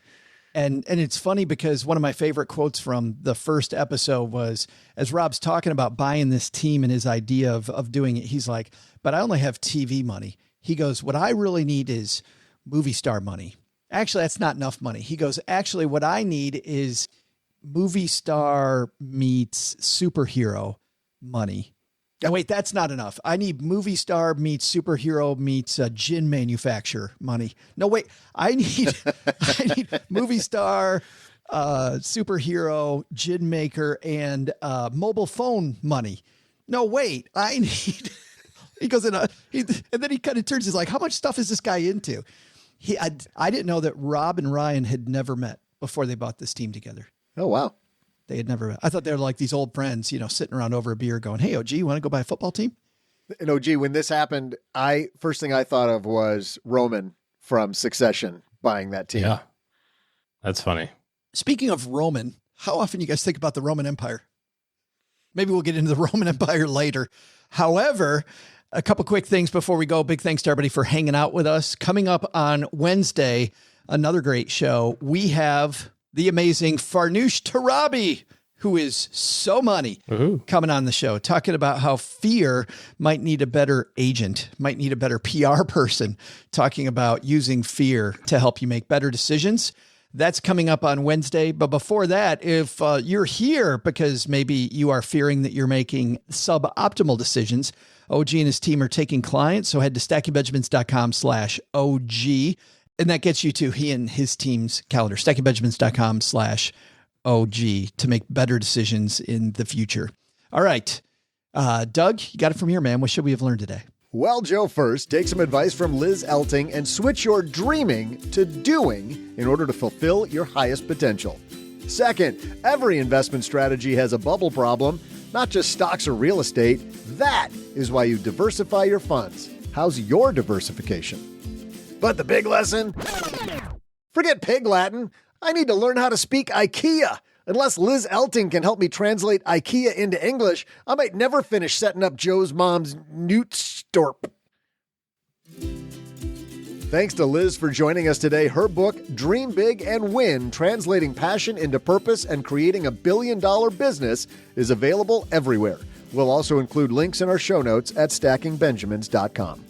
G: And it's funny because one of my favorite quotes from the first episode was, as Rob's talking about buying this team and his idea of doing it, he's like, but I only have TV money. He goes, what I really need is movie star money. Actually, that's not enough money. He goes, actually, what I need is movie star meets superhero money. And wait, that's not enough. I need movie star meets superhero meets gin manufacturer money. No, wait, I need movie star, superhero, gin maker, and mobile phone money. No, wait, I need. He goes in and then he kind of turns. He's like, how much stuff is this guy into? I didn't know that Rob and Ryan had never met before they bought this team together.
H: Oh wow.
G: They had never met. I thought they were like these old friends, sitting around over a beer going, hey, OG, you want to go buy a football team?
H: And OG, when this happened, first thing I thought of was Roman from Succession buying that team.
I: Yeah. That's funny.
G: Speaking of Roman, how often you guys think about the Roman Empire? Maybe we'll get into the Roman Empire later. However, a couple quick things before we go. Big thanks to everybody for hanging out with us. Coming up on Wednesday, another great show. We have the amazing Farnoosh Torabi, who is so money, coming on the show, talking about how fear might need a better agent, might need a better PR person, talking about using fear to help you make better decisions. That's coming up on Wednesday. But before that, if you're here because maybe you are fearing that you're making suboptimal decisions, OG and his team are taking clients. So head to stackingbenjamins.com/OG. And that gets you to he and his team's calendar, stackingbenjamins.com/OG, to make better decisions in the future. All right. Doug, you got it from here, man. What should we have learned today?
H: Well, Joe, first, take some advice from Liz Elting and switch your dreaming to doing in order to fulfill your highest potential. Second, every investment strategy has a bubble problem, not just stocks or real estate. That is why you diversify your funds. How's your diversification? But the big lesson? Forget Pig Latin. I need to learn how to speak IKEA. Unless Liz Elting can help me translate IKEA into English, I might never finish setting up Joe's mom's Newtstorp. Thanks to Liz for joining us today. Her book, Dream Big and Win, Translating Passion into Purpose and Creating a Billion-Dollar Business, is available everywhere. We'll also include links in our show notes at stackingbenjamins.com.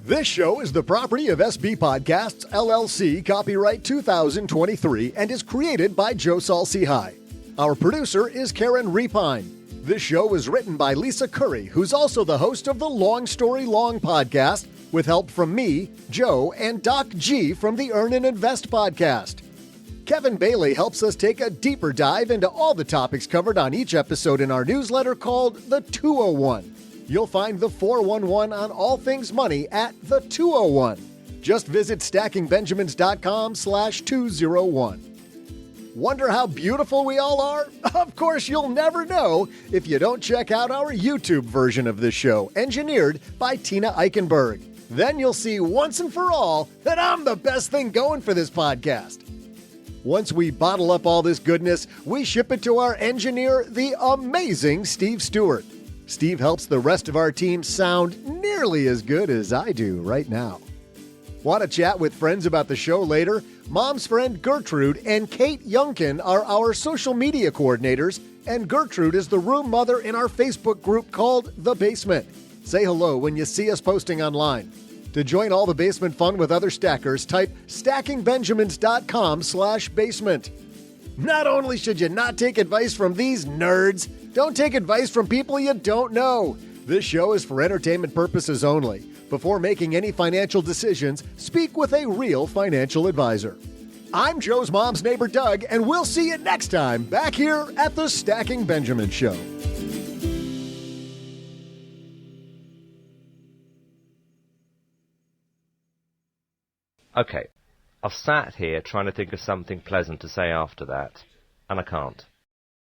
H: This show is the property of SB Podcasts, LLC, copyright 2023, and is created by Joe Saul-Sehy. Our producer is Karen Repine. This show was written by Lisa Curry, who's also the host of the Long Story Long podcast, with help from me, Joe, and Doc G from the Earn and Invest podcast. Kevin Bailey helps us take a deeper dive into all the topics covered on each episode in our newsletter called The 201. You'll find the 411 on all things money at the 201. Just visit stackingbenjamins.com/201. Wonder how beautiful we all are? Of course, you'll never know if you don't check out our YouTube version of this show, engineered by Tina Eichenberg. Then you'll see once and for all that I'm the best thing going for this podcast. Once we bottle up all this goodness, we ship it to our engineer, the amazing Steve Stewart. Steve helps the rest of our team sound nearly as good as I do right now. Want to chat with friends about the show later? Mom's friend Gertrude and Kate Youngkin are our social media coordinators, and Gertrude is the room mother in our Facebook group called The Basement. Say hello when you see us posting online. To join all the basement fun with other stackers, type stackingbenjamins.com/basement. Not only should you not take advice from these nerds, don't take advice from people you don't know. This show is for entertainment purposes only. Before making any financial decisions, speak with a real financial advisor. I'm Joe's mom's neighbor, Doug, and we'll see you next time back here at the Stacking Benjamin Show.
R: Okay, I've sat here trying to think of something pleasant to say after that, and I can't.